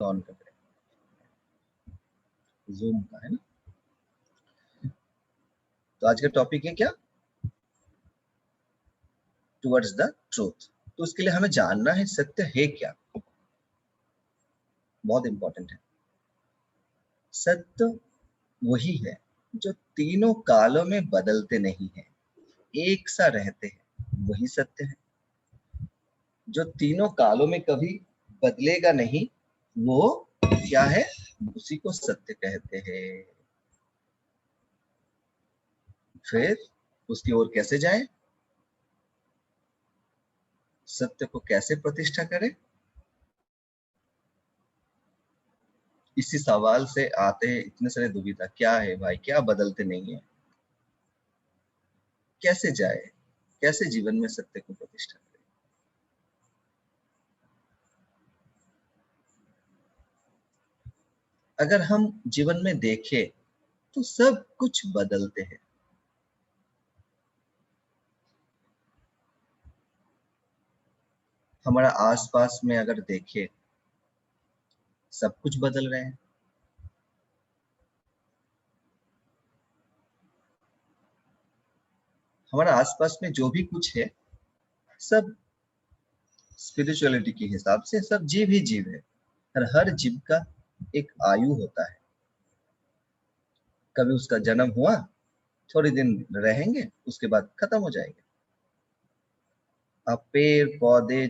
On कर रहे हैं, जूम का है ना। तो आज का टॉपिक है क्या, टुवर्ड्स द ट्रूथ। तो उसके लिए हमें जानना है सत्य है क्या, बहुत इंपॉर्टेंट है। सत्य वही है जो तीनों कालों में बदलते नहीं है, एक सा रहते हैं, वही सत्य है। जो तीनों कालों में कभी बदलेगा नहीं, वो क्या है, उसी को सत्य कहते हैं। फिर उसकी ओर कैसे जाएं, सत्य को कैसे प्रतिष्ठा करें, इसी सवाल से आते हैं इतने सारे दुविधा। क्या है भाई, क्या बदलते नहीं है, कैसे जाए, कैसे जीवन में सत्य को प्रतिष्ठा करें। अगर हम जीवन में देखें तो सब कुछ बदलते हैं। हमारा आसपास में अगर देखें, सब कुछ बदल रहे हैं। हमारा आसपास में जो भी कुछ है, सब स्पिरिचुअलिटी के हिसाब से सब जीव ही जीव है। और हर जीव का एक आयु होता है। कभी उसका जन्म हुआ, थोड़ी दिन रहेंगे, उसके बाद खत्म हो जाएंगे। अब पेड़ पौधे,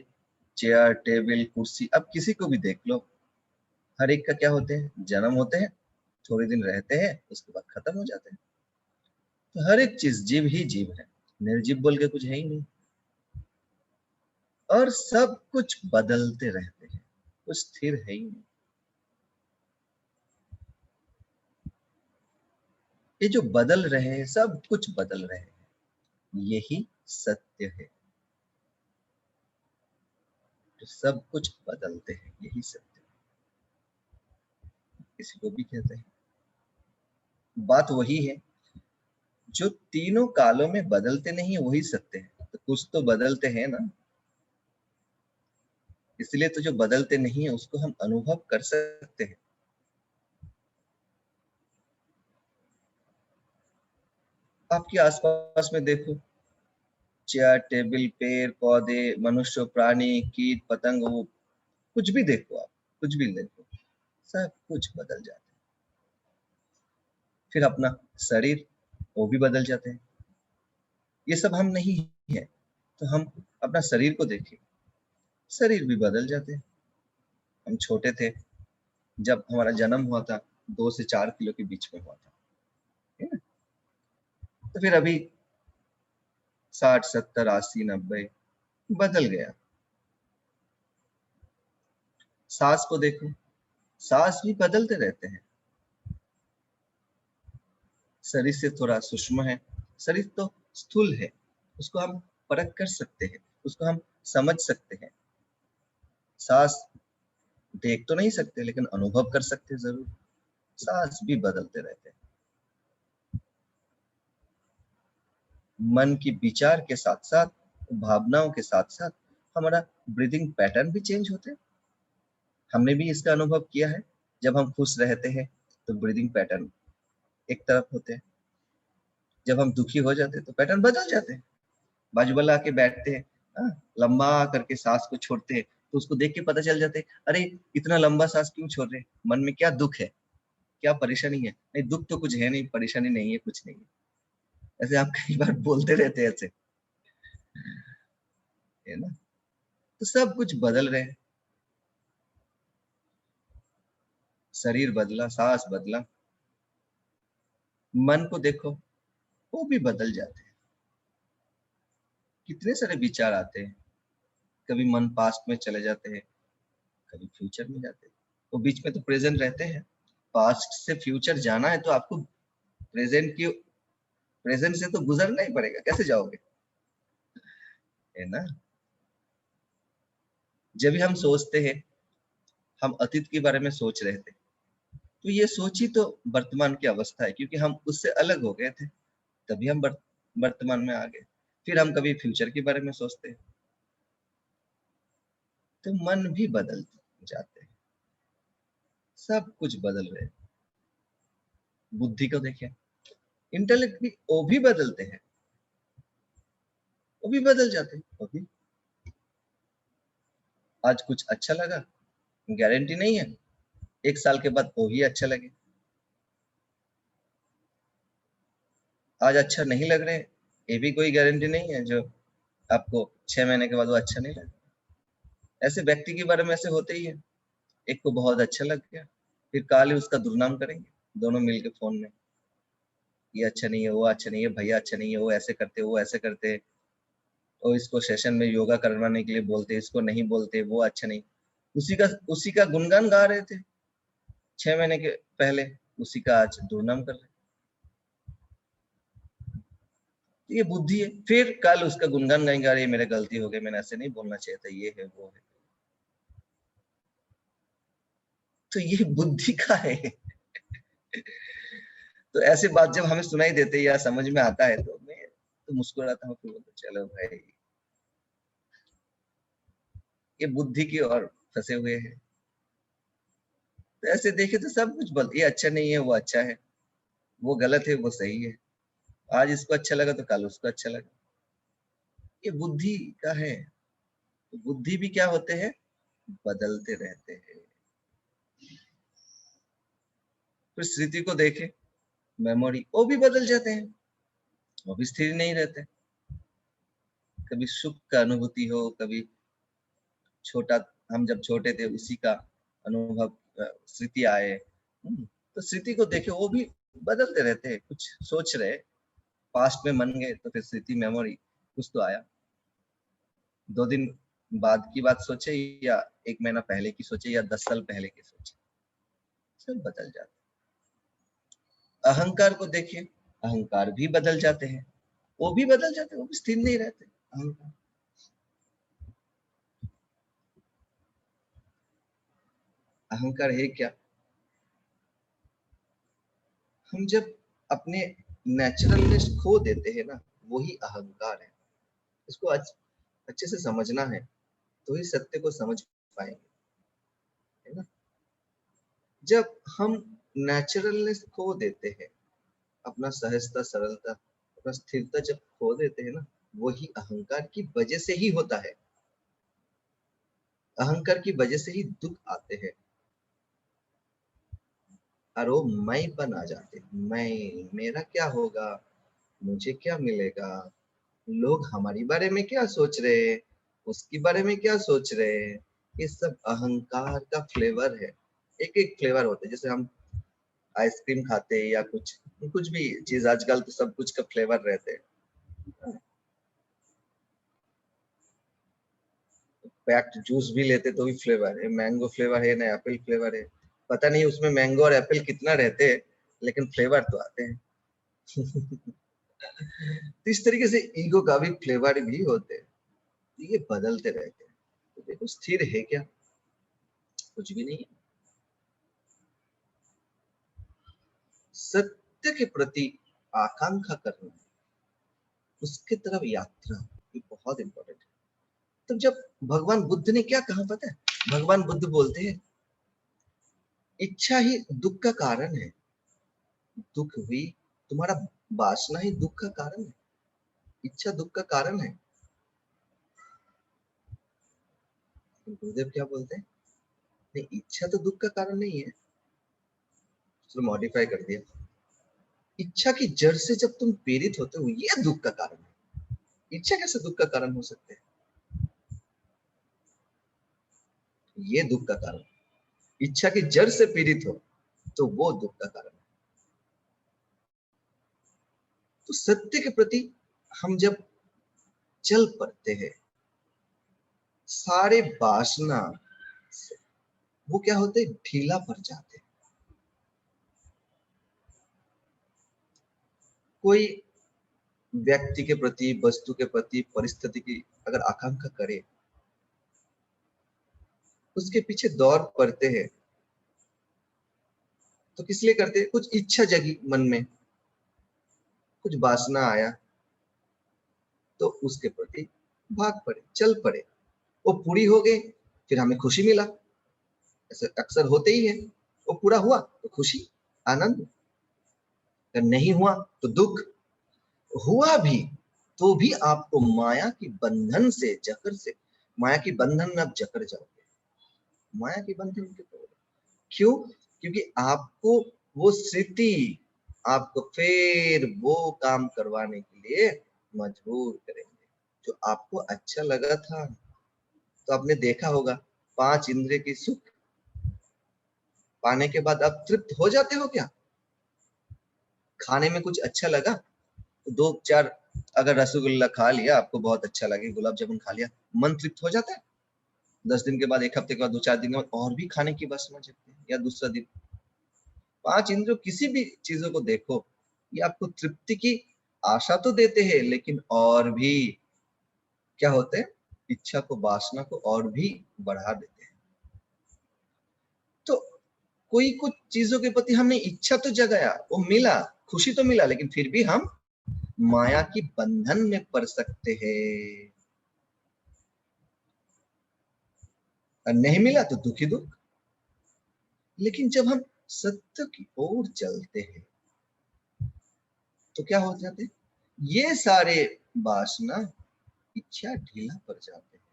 चेयर टेबल कुर्सी, अब किसी को भी देख लो, हर एक का क्या होते हैं, जन्म होते हैं, थोड़े दिन रहते हैं, उसके बाद खत्म हो जाते हैं। तो हर एक चीज जीव ही जीव है, निर्जीव बोल के कुछ है ही नहीं। और सब कुछ बदलते रहते हैं, कुछ स्थिर है ही नहीं। ये जो बदल रहे हैं, सब कुछ बदल रहे हैं, यही सत्य है। जो सब कुछ बदलते हैं, यही सत्य है। किसी को भी कहते हैं। बात वही है, जो तीनों कालों में बदलते नहीं है, वही सत्य है। तो कुछ तो बदलते हैं ना, इसलिए तो जो बदलते नहीं है उसको हम अनुभव कर सकते हैं। आपके आसपास में देखो, चेयर टेबल पेड़ पौधे मनुष्य प्राणी कीट पतंग, वो कुछ भी देखो, आप कुछ भी देखो, सब कुछ बदल जाता है। फिर अपना शरीर, वो भी बदल जाते हैं। ये सब हम नहीं है, तो हम अपना शरीर को देखें, शरीर भी बदल जाते हैं। हम छोटे थे, जब हमारा जन्म हुआ था, 2 से 4 किलो के बीच में हुआ था, है ना। तो फिर अभी 60 70 80 90 बदल गया। सांस को देखो, सांस भी बदलते रहते हैं। शरीर से थोड़ा सूक्ष्म है, शरीर तो स्थूल है, उसको हम परख कर सकते हैं, उसको हम समझ सकते हैं। सांस देख तो नहीं सकते, लेकिन अनुभव कर सकते जरूर। सांस भी बदलते रहते हैं। मन की विचार के साथ साथ, भावनाओं के साथ साथ हमारा ब्रीदिंग पैटर्न भी चेंज होते हैं। हमने भी इसका अनुभव किया है। जब हम खुश रहते हैं तो ब्रीदिंग पैटर्न एक तरफ होते हैं, जब हम दुखी हो जाते हैं तो पैटर्न बदल जाते हैं। बाजू वाला आके बैठते हैं, हाँ, लंबा करके सांस को छोड़ते हैं, तो उसको देख के पता चल जाते हैं, अरे इतना लंबा सांस क्यों छोड़ रहे हैं, मन में क्या दुख है, क्या परेशानी है। नहीं, दुख तो कुछ है नहीं, परेशानी नहीं है, कुछ नहीं है। ऐसे आप कई बार बोलते रहते हैं ऐसे, है ना। तो सब कुछ बदल रहे हैं। शरीर बदला, सांस बदला, मन को देखो, वो भी बदल जाते हैं। कितने सारे विचार आते हैं, कभी मन पास्ट में चले जाते हैं, कभी फ्यूचर में जाते हैं। वो बीच में तो प्रेजेंट रहते हैं। पास्ट से फ्यूचर जाना है तो आपको प्रेजेंट से तो गुजरना ही पड़ेगा, कैसे जाओगे, है ना। जब भी हम सोचते हैं, हम अतीत के बारे में सोच रहे थे, तो ये सोच ही तो वर्तमान की अवस्था है, क्योंकि हम उससे अलग हो गए थे, तभी हम वर्तमान में आ गए। फिर हम कभी फ्यूचर के बारे में सोचते हैं, तो मन भी बदल जाते हैं। सब कुछ बदल रहे हैं। बुद्धि को देखिए, इंटेलेक्ट भी, वो भी बदलते हैं, वो भी बदल जाते हैं। वो भी आज कुछ अच्छा लगा, गारंटी नहीं है 1 साल के बाद वो ही अच्छा लगे। आज अच्छा नहीं लग रहे, ये भी कोई गारंटी नहीं है जो आपको 6 महीने के बाद वो अच्छा नहीं लगे। ऐसे व्यक्ति के बारे में ऐसे होते ही है, एक को बहुत अच्छा लग गया, फिर काल ही उसका दुर्नाम करेंगे दोनों मिलके फोन में, ये अच्छा नहीं है, वो अच्छा नहीं है, भैया अच्छा नहीं है, वो ऐसे करते, वो ऐसे करते, और इसको सेशन में योगा करवाने के लिए बोलते, इसको नहीं बोलते, वो अच्छा नहीं। उसी का गुणगान गा रहे थे 6 महीने के पहले, उसी का आज दुर्नाम कर रहे। ये बुद्धि है। फिर कल उसका गुणगान गाएंगे, अरे मेरे गलती हो गई, मैंने ऐसे नहीं बोलना चाहिए था, ये है वो है। तो ये बुद्धि का है। तो ऐसे बात जब हमें सुनाई देते या समझ में आता है तो मैं तो मुस्कुराता हूँ, फिर बोलता चलो भाई, ये बुद्धि की ओर फंसे हुए हैं। तो ऐसे देखे तो सब कुछ ये अच्छा नहीं है, वो अच्छा है, वो गलत है, वो सही है। आज इसको अच्छा लगा तो कल उसको अच्छा लगा। ये बुद्धि का है। तो बुद्धि भी क्या होते हैं, बदलते रहते हैं। फिर स्मृति को देखे, मेमोरी, वो भी बदल जाते हैं, वो भी स्थिर नहीं रहते। कभी सुख का अनुभूति हो, कभी छोटा, हम जब छोटे थे उसी का अनुभव, स्मृति आए। तो स्मृति को देखे, वो भी बदलते रहते हैं। कुछ सोच रहे, पास्ट में मन गए तो फिर स्मृति, मेमोरी, कुछ तो आया। 2 दिन बाद की बात सोचे, या 1 महीना पहले की सोचे, या 10 साल पहले की सोचे, सब बदल जाते। अहंकार को देखिए, अहंकार भी बदल जाते हैं, वो भी बदल जाते हैं, वो भी स्थिर नहीं रहते। अहंकार, अहंकार है क्या, हम जब अपने नेचुरलनेस खो देते हैं ना, वही अहंकार है। इसको आज अच्छे से समझना है, तो ही सत्य को समझ पाएंगे, है ना। जब हम नेचुरलनेस खो देते हैं, अपना सहजता, सरलता, अपना स्थिरता जब खो देते हैं ना, वही अहंकार की वजह से ही होता है। अहंकार की वजह से ही दुख आते हैं, और वो मैंपन आ जाते हैं। मैं, मेरा क्या होगा, मुझे क्या मिलेगा, लोग हमारे बारे में क्या सोच रहे हैं, उसके बारे में क्या सोच रहे हैं। ये सब अहंकार का फ्लेवर है। एक एक फ्लेवर होते हैं, जैसे हम आइसक्रीम खाते हैं या कुछ कुछ भी चीज, आजकल तो सब कुछ का फ्लेवर रहते हैं। पैक्ड जूस भी लेते तो भी फ्लेवर है, मैंगो फ्लेवर है ना एप्पल फ्लेवर है, पता नहीं उसमें मैंगो और एप्पल कितना रहते हैं, लेकिन फ्लेवर तो आते हैं। तो इस तरीके से ईगो का भी फ्लेवर भी होते हैं। तो ये बदलते रहते हैं। तो देखो, स्थिर है क्या, कुछ भी नहीं है। सत्य के प्रति आकांक्षा करना, उसके तरफ यात्रा, ये बहुत इंपॉर्टेंट है। तो जब भगवान बुद्ध ने क्या कहा पता है, भगवान बुद्ध बोलते हैं, इच्छा ही दुख का कारण है। दुख हुई, तुम्हारा वासना ही दुख का कारण है, इच्छा दुख का कारण है। गुरुदेव क्या बोलते हैं, नहीं, इच्छा तो दुख का कारण नहीं है। चलो मॉडिफाई कर दिया, इच्छा की जड़ से जब तुम पीड़ित होते हो, ये दुख का कारण है। इच्छा कैसे दुख का कारण हो सकते हैं, ये दुख का कारण। इच्छा की जड़ से पीड़ित हो तो वो दुख का कारण है। तो सत्य के प्रति हम जब चल पड़ते हैं, सारे वासना वो क्या होते, ढीला पड़ जाते हैं। कोई व्यक्ति के प्रति, वस्तु के प्रति, परिस्थिति की अगर आकांक्षा करे, उसके पीछे दौड़ पड़ते हैं, तो किस लिए करते हैं, कुछ इच्छा जगी मन में, कुछ वासना आया, तो उसके प्रति भाग पड़े, चल पड़े, वो पूरी हो गई, फिर हमें खुशी मिला, ऐसे अक्सर होते ही है। वो पूरा हुआ तो खुशी, आनंद, अगर नहीं हुआ तो दुख, हुआ भी तो भी आपको माया की बंधन से, जकड़ से, माया की बंधन में आप जकड़ जाओगे, माया की बंधन के तोड़। क्यों? क्योंकि आपको वो स्थिति आपको फिर वो काम करवाने के लिए मजबूर करेंगे जो आपको अच्छा लगा था। तो आपने देखा होगा 5 इंद्रिय की सुख पाने के बाद आप तृप्त हो जाते हो क्या? खाने में कुछ अच्छा लगा तो 2-4 अगर रसगुल्ला खा लिया, आपको बहुत अच्छा लगे, गुलाब जामुन खा लिया, मन तृप्त हो जाता है। 10 दिन के बाद, 1 हफ्ते के बाद, 2-4 दिन के बाद और भी खाने की वासना जगती है, या दूसरा दिन। 5 इंद्रियों किसी भी चीजों को देखो, ये आपको तृप्ति की आशा तो देते हैं, लेकिन और भी क्या होते हैं, इच्छा को, वासना को और भी बढ़ा देते हैं। तो कोई कुछ चीजों के प्रति हमने इच्छा तो जगाया, वो मिला, खुशी तो मिला, लेकिन फिर भी हम माया की बंधन में पड़ सकते हैं। और नहीं मिला तो दुखी दुख। लेकिन जब हम सत्य की ओर चलते हैं तो क्या हो जाते हैं, ये सारे वासना, इच्छा ढीला पड़ जाते हैं।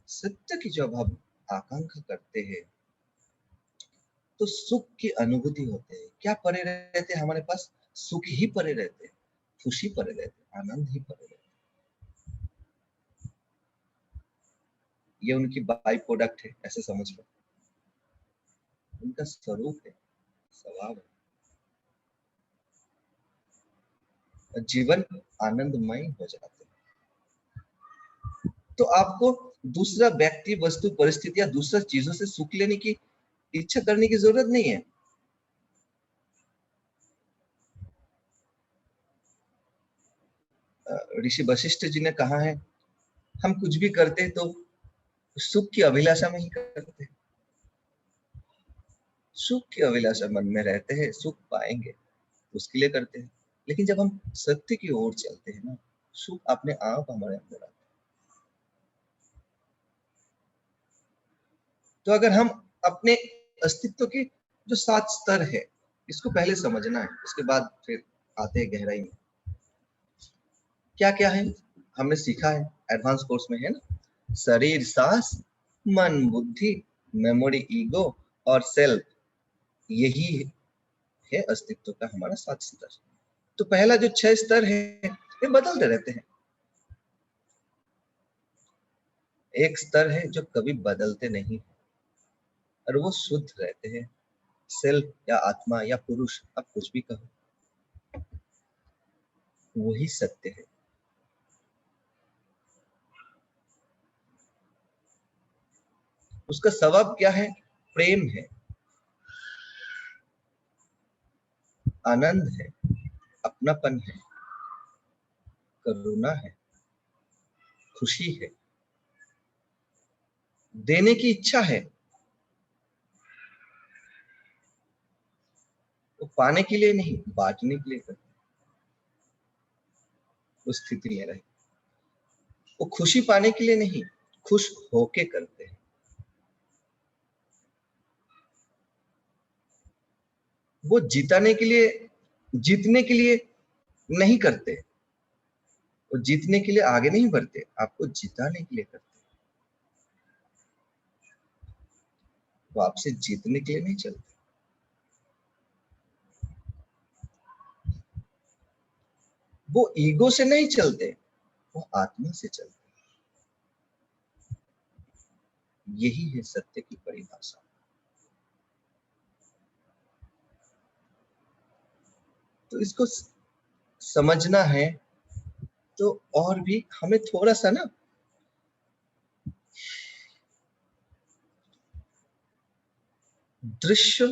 सत्य की जब हम आकांक्षा करते हैं तो सुख की अनुभूति होते हैं। क्या पड़े रहते हैं हमारे पास? सुख ही पड़े रहते हैं, खुशी पड़े रहते हैं, आनंद ही पड़े रहते हैं। ये उनकी बाई प्रोडक्ट है, ऐसे समझ लो, उनका स्वरूप है, स्वभाव है। जीवन आनंदमय हो जाते हैं। तो आपको दूसरा व्यक्ति, वस्तु, परिस्थिति या दूसरा चीजों से सुख लेने की इच्छा करने की जरूरत नहीं है। ऋषि वशिष्ठ जी ने कहा है, हम कुछ भी करते हैं तो सुख की अभिलाषा में ही करते हैं। सुख की अभिलाषा मन में रहते हैं, सुख पाएंगे उसके लिए करते हैं। लेकिन जब हम सत्य की ओर चलते हैं ना, सुख अपने आप हमारे अंदर आता है। तो अगर हम अपने अस्तित्व के जो 7 स्तर है, इसको पहले समझना है, उसके बाद फिर आते हैं गहराई में। क्या क्या है हमने सीखा है, एडवांस कोर्स में है ना, शरीर, सांस, मन, बुद्धि, मेमोरी, ईगो और सेल्फ, यही है अस्तित्व का हमारा 7 स्तर। तो पहला जो 6 स्तर है ये बदलते रहते हैं। एक स्तर है जो कभी बदलते नहीं और वो शुद्ध रहते हैं, सेल्फ या आत्मा या पुरुष, आप कुछ भी कहो, वही सत्य है। उसका स्वभाव क्या है? प्रेम है, आनंद है, अपनापन है, करुणा है, खुशी है, देने की इच्छा है। वो पाने के लिए नहीं, बांटने के लिए करते हैं, उस स्थिति में रहे। वो खुशी पाने के लिए नहीं, खुश होके करते हैं। वो जिताने के लिए, जीतने के लिए नहीं करते, वो जीतने के लिए आगे नहीं बढ़ते, आपको जिताने के लिए करते। वो आपसे जीतने के लिए नहीं चलते। वो ईगो से नहीं चलते, वो आत्मा से चलते। यही है सत्य की परिभाषा। तो इसको समझना है तो और भी हमें थोड़ा सा ना दृश्य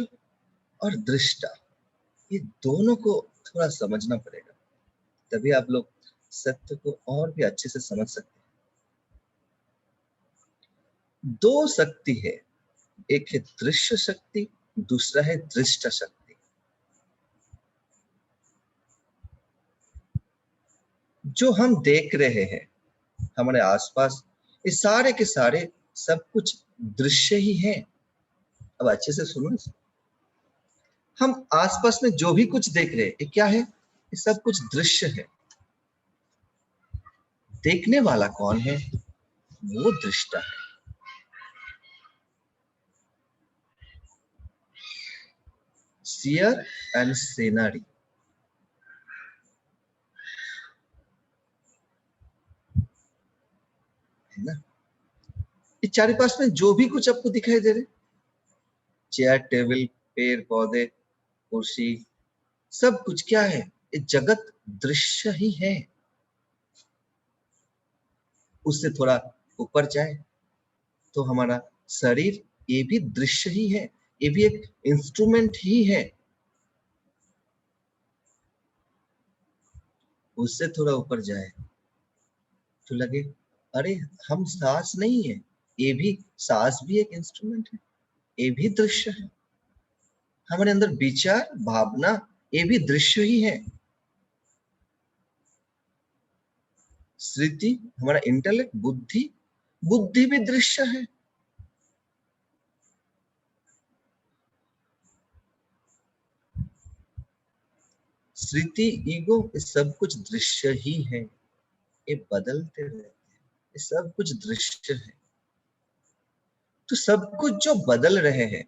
और दृष्टा, ये दोनों को थोड़ा समझना पड़ेगा, तभी आप लोग सत्य को और भी अच्छे से समझ सकते हैं। 2 शक्ति है, एक है दृश्य शक्ति, दूसरा है दृष्टा शक्ति। जो हम देख रहे हैं हमारे आसपास, ये सारे के सारे सब कुछ दृश्य ही है। अब अच्छे से सुनो, हम आसपास में जो भी कुछ देख रहे हैं ये क्या है? ये सब कुछ दृश्य है। देखने वाला कौन है? वो दृष्टा है। सीयर एंड सीनरी, है ना? ये चारे पास में जो भी कुछ आपको दिखाई दे रहे, चेयर, टेबल, पेड़ पौधे, कुर्सी, सब कुछ क्या है? ये जगत दृश्य ही है। उससे थोड़ा ऊपर जाए तो हमारा शरीर, ये भी दृश्य ही है, ये भी एक इंस्ट्रूमेंट ही है। उससे थोड़ा ऊपर जाए तो लगे अरे हम सांस नहीं है, ये भी, सांस भी एक इंस्ट्रूमेंट है, ये भी दृश्य है। हमारे अंदर विचार, भावना, ये भी दृश्य ही है। स्मृति, हमारा इंटेलेक्ट, बुद्धि, बुद्धि भी दृश्य है। स्मृति, ईगो, ये सब कुछ दृश्य ही है। ये बदलते रहते हैं, ये सब कुछ दृश्य है। तो सब कुछ जो बदल रहे हैं,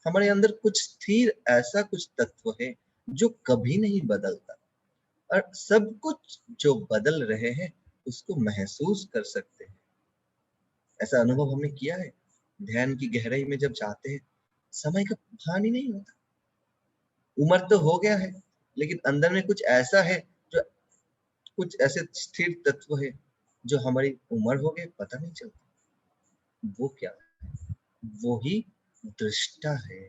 हमारे अंदर कुछ स्थिर ऐसा कुछ तत्व है जो कभी नहीं बदलता, और सब कुछ जो बदल रहे हैं उसको महसूस कर सकते हैं। ऐसा अनुभव हमने किया है। ध्यान की गहराई में जब जाते हैं, समय का भान ही नहीं होता। उम्र तो हो गया है, लेकिन अंदर में कुछ ऐसा है जो, कुछ ऐसे स्थिर तत्व है जो हमारी उम्र हो गई पता नहीं चलता। वो क्या है? वो ही दृष्टा है।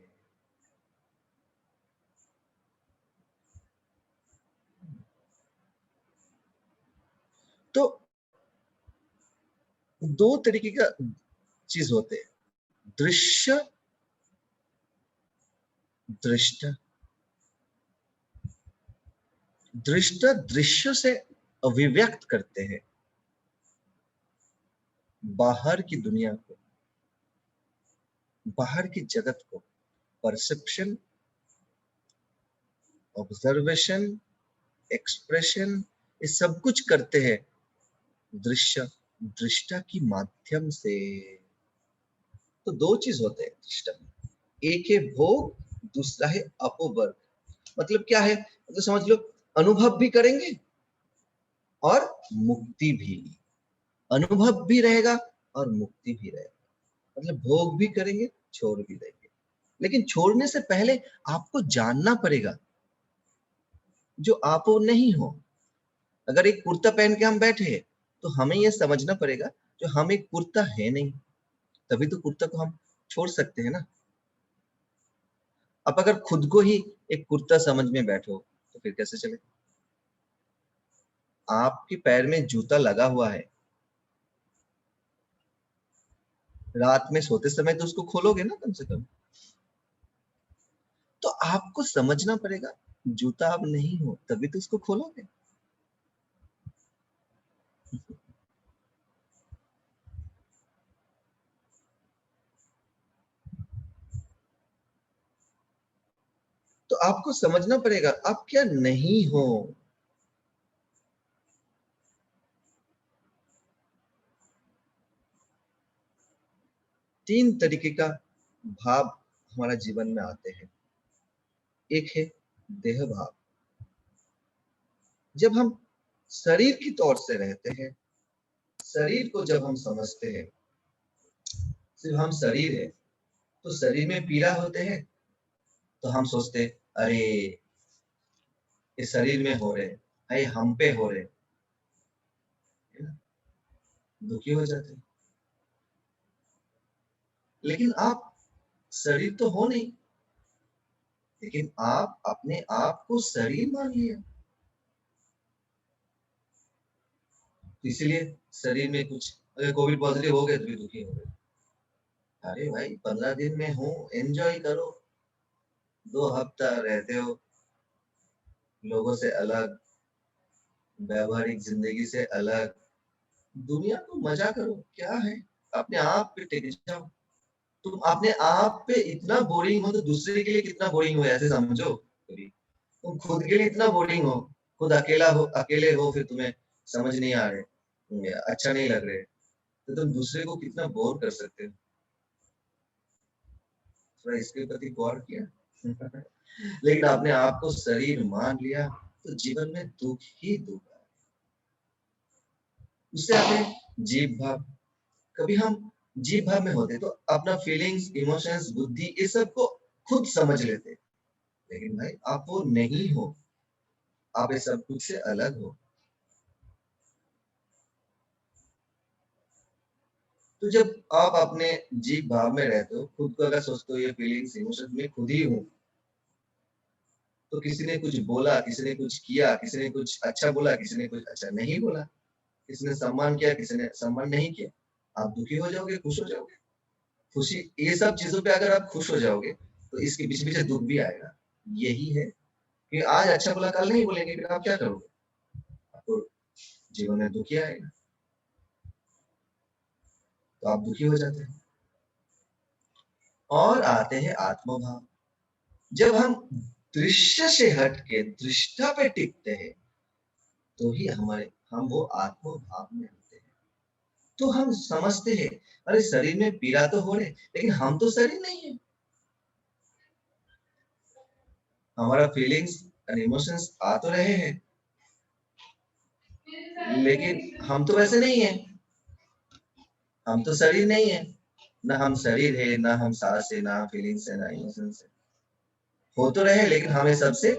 तो दो तरीके का चीज होते हैं, दृश्य, दृष्टा। दृष्टा दृश्य से अभिव्यक्त करते हैं बाहर की दुनिया को, बाहर की जगत को। परसेप्शन, ऑब्जर्वेशन, एक्सप्रेशन, ये सब कुछ करते हैं दृश्य दृष्टा की माध्यम से। तो दो चीज होते हैं दृष्टा में, एक है भोग, दूसरा है अपोवर्ग। मतलब क्या है? मतलब समझ लो, अनुभव भी करेंगे और मुक्ति भी। अनुभव भी रहेगा और मुक्ति भी रहेगा। मतलब भोग भी करेंगे, छोड़ भी देंगे। लेकिन छोड़ने से पहले आपको जानना पड़ेगा जो आप वो नहीं हो। अगर एक कुर्ता पहन के हम बैठे हैं तो हमें यह समझना पड़ेगा जो हम एक कुर्ता है नहीं, तभी तो कुर्ता को हम छोड़ सकते हैं ना। आप अगर खुद को ही एक कुर्ता समझ में बैठो तो फिर कैसे चले? आपके पैर में जूता लगा हुआ है, रात में सोते समय तो उसको खोलोगे ना कम से कम। तो आपको समझना पड़ेगा जूता आप नहीं हो, तभी तो उसको खोलोगे। तो आपको समझना पड़ेगा आप क्या नहीं हो। तीन तरीके का भाव हमारा जीवन में आते हैं। एक है देह भाव। जब हम शरीर की तौर से रहते हैं, शरीर को जब हम समझते हैं, सिर्फ हम शरीर है, तो शरीर में पीड़ा होते हैं तो हम सोचते हैं अरे ये शरीर में हो रहे, अरे हम पे हो रहे, है ना? दुखी हो जाते हैं। लेकिन आप शरीर तो हो नहीं, लेकिन आप अपने आप को शरीर मान लिया। इसीलिए शरीर में कुछ, अगर कोविड पॉजिटिव हो गए तो भी दुखी हो गए। अरे भाई 15 दिन में हो, एंजॉय करो। 2 हफ्ता रहते हो लोगों से अलग, व्यवहारिक जिंदगी से अलग, दुनिया को मजा करो। क्या है, अपने आप पे टिक जाओ। तुम अपने आप पे इतना बोरिंग हो तो दूसरे के लिए कितना बोरिंग हो, ऐसे समझो कभी। तुम खुद के लिए इतना बोरिंग हो, खुद अकेले हो, फिर तुम्हें समझ नहीं आ रहे, अच्छा नहीं लग रहे, तो तुम दूसरे को कितना बोर कर सकते हो। थोड़ा इसके प्रति गौर किया। लेकिन आपने आपको शरीर मान लिया तो जीवन में दुख ही दुख है। उससे आते जीव भाव। कभी हम जीव भाव में होते तो अपना फीलिंग्स, इमोशंस, बुद्धि, ये सब को खुद समझ लेते। लेकिन भाई आप वो नहीं हो, आप इस सब कुछ से अलग हो। तो जब आप अपने जीव भाव में रहते हो, खुद को अगर सोचते हो ये फीलिंग्स, इमोशंस में खुद ही हूँ, तो किसी ने कुछ बोला, किसी ने कुछ किया, किसी ने कुछ अच्छा बोला, किसी ने कुछ अच्छा नहीं बोला, किसी ने सम्मान किया, किसी ने सम्मान नहीं किया, आप दुखी हो जाओगे, खुश हो जाओगे। खुशी, ये सब चीजों पे अगर आप खुश हो जाओगे तो इसके पीछे पीछे दुख भी आएगा। यही है कि आज अच्छा बोला, कल नहीं बोलेंगे, फिर आप क्या करोगे? आपको जीवन में दुखी आएगा, तो आप दुखी हो जाते हैं। और आते हैं आत्मभाव। जब हम दृश्य से हट के दृष्टा पे टिकते हैं तो ही हम वो आत्मभाव में होते हैं। तो हम समझते हैं, अरे शरीर में पीड़ा तो हो रही, लेकिन हम तो शरीर नहीं है। हमारा फीलिंग्स एंड इमोशंस आ तो रहे हैं, लेकिन हम तो वैसे नहीं है। हम तो शरीर नहीं है, ना हम शरीर है, ना हम सांस है, ना फीलिंग्स है, ना इमोशंस है। हो तो रहे, लेकिन हमें सबसे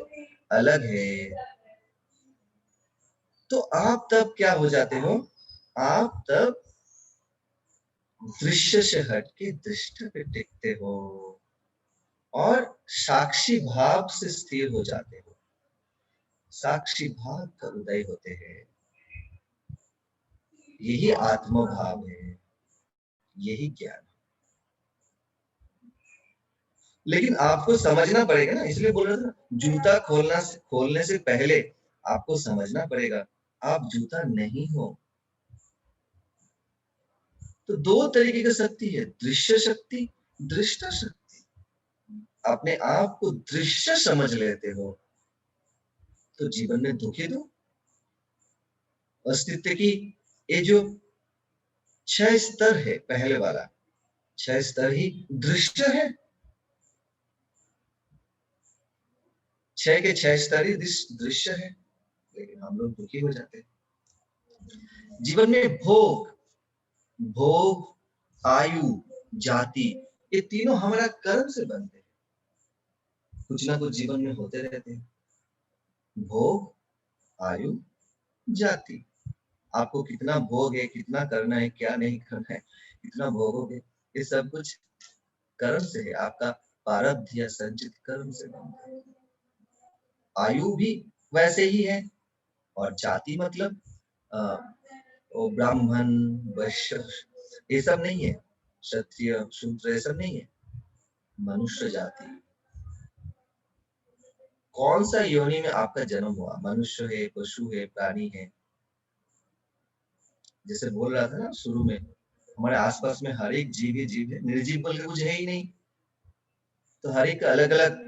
अलग है। तो आप तब क्या हो जाते हो? आप तब दृश्य से हट के दृष्टि पे टिकते हो और साक्षी भाव से स्थिर हो जाते हो। साक्षी भाव का उदय होते हैं। यही आत्म भाव है, यही ज्ञान। लेकिन आपको समझना पड़ेगा ना, इसलिए बोल रहा था, जूता खोलने से पहले आपको समझना पड़ेगा आप जूता नहीं हो। तो दो तरीके की शक्ति है, दृश्य शक्ति, दृष्टा शक्ति। अपने आप को दृश्य समझ लेते हो तो जीवन में दुखी दो अस्तित्व की, ये जो 6 स्तर है, पहले वाला 6 स्तर ही दृश्य है। 6 के 6 स्तर ही दृश्य है, लेकिन हम लोग दुखी हो जाते हैं। जीवन में भोग, आयु, जाति, ये तीनों हमारा कर्म से बनते हैं। कुछ ना कुछ जीवन में होते रहते हैं। भोग, आयु, जाति। आपको कितना भोग है, कितना करना है, क्या नहीं करना है, कितना भोगोगे, ये सब कुछ कर्म से है। आपका प्रारब्ध या संचित कर्म से बनता है। आयु भी वैसे ही है। और जाति मतलब वो ब्राह्मण, वैश्य, ये सब नहीं है। क्षत्रिय, शूद्र, ये सब नहीं है। मनुष्य जाति। कौन सा योनि में आपका जन्म हुआ, मनुष्य है, पशु है, प्राणी है। जैसे बोल रहा था ना शुरू में, हमारे आसपास में हर एक जीव ही जीव है, निर्जीव बोल के कुछ है ही नहीं। तो हर एक अलग अलग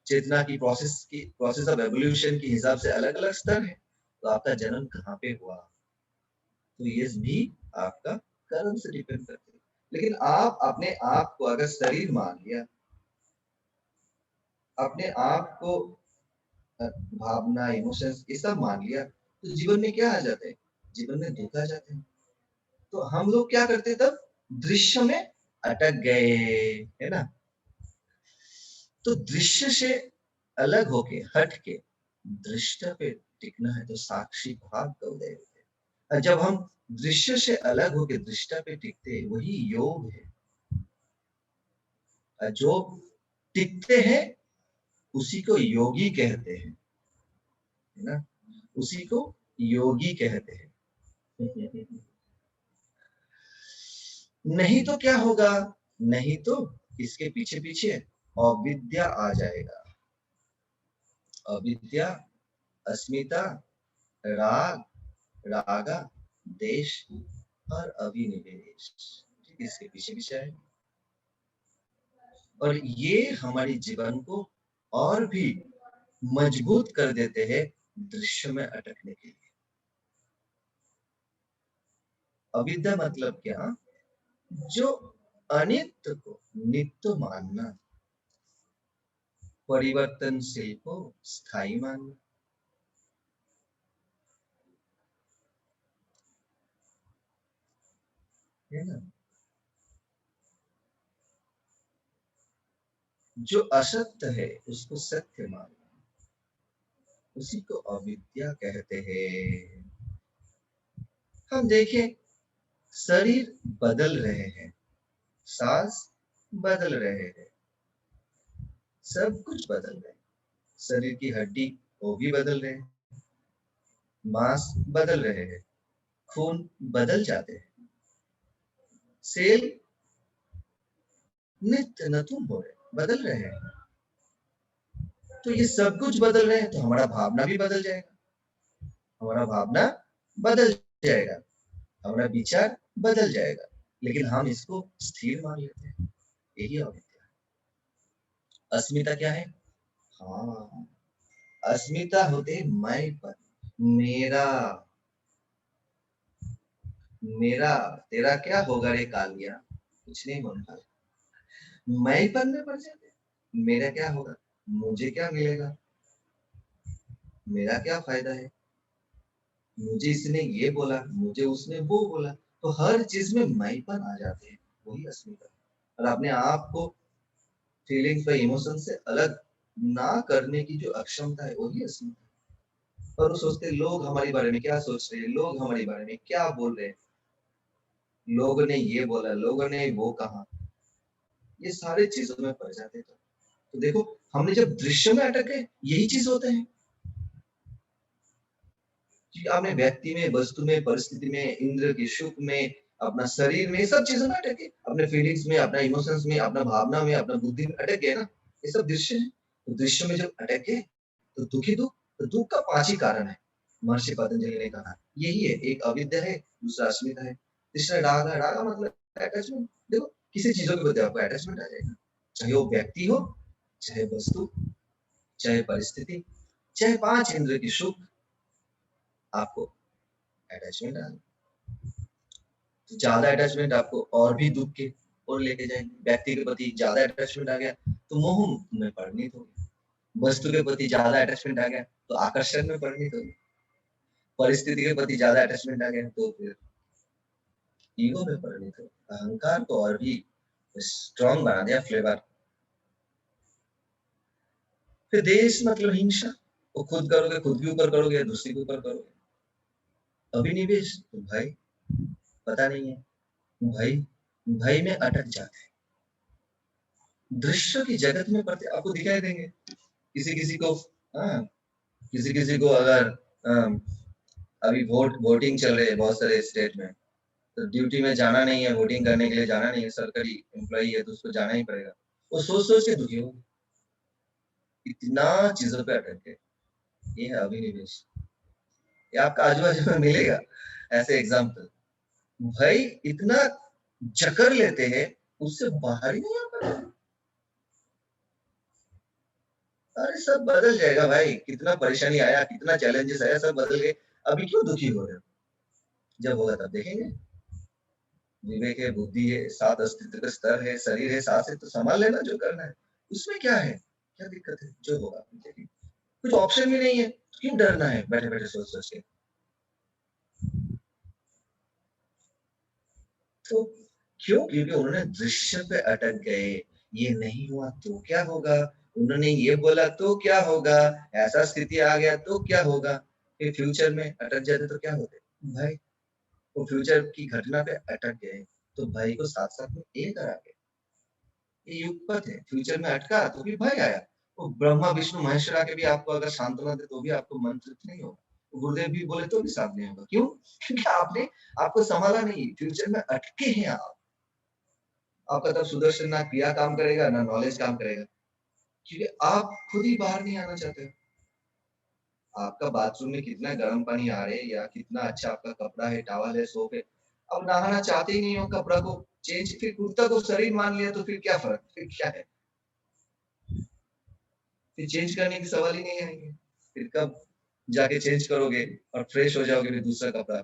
चेतना की प्रोसेस ऑफ एवोल्यूशन के हिसाब से अलग अलग स्तर है। तो आपका जन्म कहाँ पे हुआ, तो ये भी आपका कर्म से डिपेंड करते हैं। लेकिन आप अपने आप को अगर शरीर मान लिया, अपने आप को भावना, इमोशंस, ये सब मान लिया, तो जीवन में क्या आ जाते हैं? जीवन में दुख आ जाते हैं। तो हम लोग क्या करते हैं तब? दृश्य में अटक गए, है ना। तो दृश्य से अलग होके, हट के दृष्टा पे टिकना है, तो साक्षी भाव का उदय होते हैं। और जब हम दृश्य से अलग होके दृष्टा पे टिकते हैं, वही योग है। और जो टिकते हैं उसी को योगी कहते हैं, है ना। उसी को योगी कहते हैं। नहीं तो क्या होगा? नहीं तो इसके पीछे पीछे अविद्या आ जाएगा। अविद्या, अस्मिता, राग, रागा, देश, और अभिनिवेश इसके पीछे पीछे है। और ये हमारे जीवन को और भी मजबूत कर देते हैं दृश्य में अटकने के लिए। अविद्या मतलब क्या? जो अनित्य को नित्य मानना, परिवर्तनशील को स्थायी मानना। है ना? जो असत्य है उसको सत्य मानना, उसी को अविद्या कहते हैं। हम देखें, शरीर बदल रहे हैं, सांस बदल रहे हैं, सब कुछ बदल रहे हैं। शरीर की हड्डी वो भी बदल रहे हैं, मांस बदल रहे हैं, खून बदल जाते हैं, सेल नित्य नतुन हो रहे, बदल रहे हैं। तो ये सब कुछ बदल रहे हैं, तो हमारा भावना भी बदल जाएगा, हमारा भावना बदल जाएगा, हमारा विचार बदल जाएगा, लेकिन हम इसको स्थिर मान लेते हैं। यही अविद्या है। अस्मिता क्या है? हाँ, अस्मिता होते मैंपन, मेरा, मेरा, तेरा क्या होगा रे कालिया, कुछ नहीं होने वाला। मैंपन में पड़ जाते, मेरा क्या होगा, मुझे क्या मिलेगा, मेरा क्या फायदा है, मुझे इसने ये बोला, मुझे उसने वो बोला, तो हर चीज में मैंपन आ जाते हैं। वही अस्मिता। और अपने आप को फीलिंग्स व इमोशन से अलग ना करने की जो अक्षमता है, वही अस्मिता। और वो सोचते लोग हमारे बारे में क्या सोच रहे हैं, लोग हमारे बारे में क्या बोल रहे हैं, लोगों ने ये बोला, लोगों ने वो कहा, ये सारे चीजों में पड़ जाते। तो देखो, हमने जब दृश्य में अटके, यही चीज होते हैं कि आपने व्यक्ति में, वस्तु में, परिस्थिति में, इंद्र के सुख में, अपना शरीर में, सब चीजों में अटके, अपने फीलिंग्स में, अपना इमोशंस में, अपना भावना में, अपना बुद्धि में अटक गए ना, ये सब दृश्य है। तो दृश्य में जब अटके तो दुखी दुख, तो दुख का 5 ही कारण है, महर्षि पतंजलि ने कहा। यही है, एक अविद्या है, दूसरा अस्मिता है, तीसरा राग है। राग मतलब अटैचमेंट। देखो, किसी चीजों के प्रति आपको अटैचमेंट आ जाएगा, चाहे वो व्यक्ति हो, चाहे वस्तु, चाहे परिस्थिति, चाहे 5 इंद्र की सुख, आपको अटैचमेंट आ, ज्यादा अटैचमेंट आपको और भी दुख के और लेके जाएंगे। व्यक्ति के प्रति ज्यादा अटैचमेंट आ गया तो मोह में परिणित हो गया, वस्तु के प्रति ज्यादा अटैचमेंट आ गया तो आकर्षण में परिणित हो गया, परिस्थिति के प्रति ज्यादा अटैचमेंट आ गया तो फिर ईगो में परिणित हो गया। अहंकार को और भी स्ट्रॉन्ग बना दिया, फ्लेवर। फिर देश मतलब हिंसा, वो खुद करोगे, खुद के ऊपर करोगे, दूसरे के ऊपर करोगे। अभिनिवेश तो भाई पता नहीं है, भाई भाई में अटक जाते हैं, दृश्य की जगत में पड़ते, आपको दिखाई देंगे। किसी किसी को, हाँ, किसी किसी को अगर अभी वोटिंग चल रही है बहुत सारे स्टेट में, तो ड्यूटी में जाना नहीं है, वोटिंग करने के लिए जाना नहीं है, सरकारी एम्प्लॉई है तो उसको जाना ही पड़ेगा, वो सोच सोच के दुखी हो, इतना चीजों पे अटक गए। ये है अभिनिवेश। ये आपका आजू बाजू में मिलेगा ऐसे एग्जाम्पल। भाई इतना जकड़ लेते हैं, उससे बाहर ही नहीं आ पाते। अरे सब बदल जाएगा भाई, कितना परेशानी आया, कितना चैलेंजेस आया, सब बदल गए, अभी क्यों दुखी हो रहे हो? जब होगा तब देखेंगे। विवेक है, बुद्धि है, सात अस्तित्व का स्तर है, शरीर है, सांस है, तो संभाल लेना जो करना है। उसमें क्या है, क्या दिक्कत है, जो होगा देखेंगे। कुछ ऑप्शन भी नहीं है, क्यों डरना है बैठे बैठे सोच सोच के। तो क्यों? क्योंकि उन्होंने दृश्य पे अटक गए, ये नहीं हुआ तो क्या होगा, उन्होंने ये बोला तो क्या होगा, ऐसा स्थिति आ गया तो क्या होगा, फिर फ्यूचर में अटक जाते तो क्या होते भाई। वो फ्यूचर की घटना पे अटक गए, तो भाई को साथ साथ में ए करा के, ये युगपत है, फ्यूचर में अटका तो भी भय आया। वो ब्रह्मा विष्णु महेश्वर आके भी आपको अगर सांत्वना दे तो भी आपको मन तृप्त नहीं होगा, गुरुदेव भी बोले तो भी साथ नहीं होगा। क्यों? क्योंकि आपने आपको संभाला नहीं, फ्यूचर में अटके हैं आप। आपका तब सुदर्शन ना क्रिया काम करेगा ना नॉलेज काम करेगा, क्योंकि आप खुद ही बाहर नहीं आना चाहते। आपका बाथरूम में कितना गर्म पानी आ रहा है या कितना अच्छा आपका कपड़ा है, टॉवल है, सोप है, अब नहाना चाहते ही नहीं हो, कपड़ा को चेंज, फिर कुर्ता को शरीर मान लिया तो फिर क्या फर्क, फिर क्या है, फिर चेंज करने की सवाल ही नहीं आएंगे। फिर कब जाके चेंज करोगे और फ्रेश हो जाओगे फिर दूसरा कपड़ा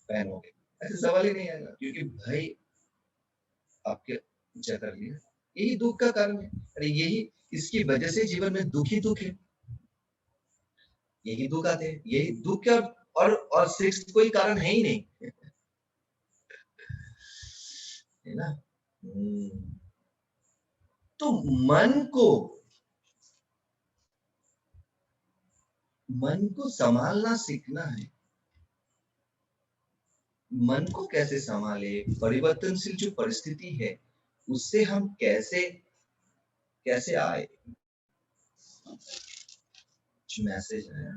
पहनोगे, ऐसे सवाल ही नहीं आएगा, क्योंकि भाई आपके जकड़ लिया। यही दुख का कारण है। अरे यही, इसकी वजह से जीवन में दुख ही दुख है, यही दुख आते हैं, यही दुख का और सिक्स कोई कारण है ही नहीं, है ना। तो मन को संभालना सीखना है। मन को कैसे संभाले, परिवर्तनशील जो परिस्थिति है उससे हम कैसे कैसे आए। मैसेज है,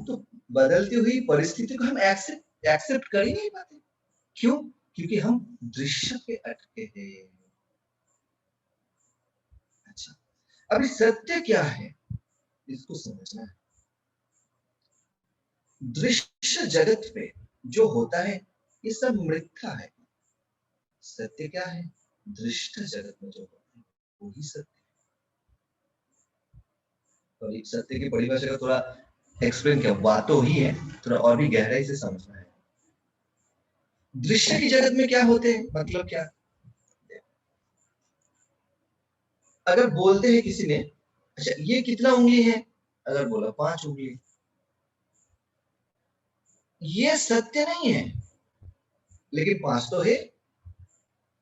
तो बदलती हुई परिस्थिति को हम एक्सेप्ट कर ही नहीं पाते। क्यों? क्योंकि हम दृश्य पे अटके हैं। अच्छा, अभी सत्य क्या है इसको समझना है। दृश्य जगत पे जो होता है ये सब मिथ्या है। सत्य क्या है? दृश्य जगत में जो होता है वही सत्य है। और सत्य की परिभाषा का थोड़ा एक्सप्लेन किया, बात तो ही है, थोड़ा और भी गहराई से समझना है। दृश्य की जगत में क्या होते हैं, मतलब क्या? अगर बोलते हैं किसी ने, अच्छा ये कितना उंगली है, अगर बोला 5 उंगली, ये सत्य नहीं है, लेकिन 5 तो है,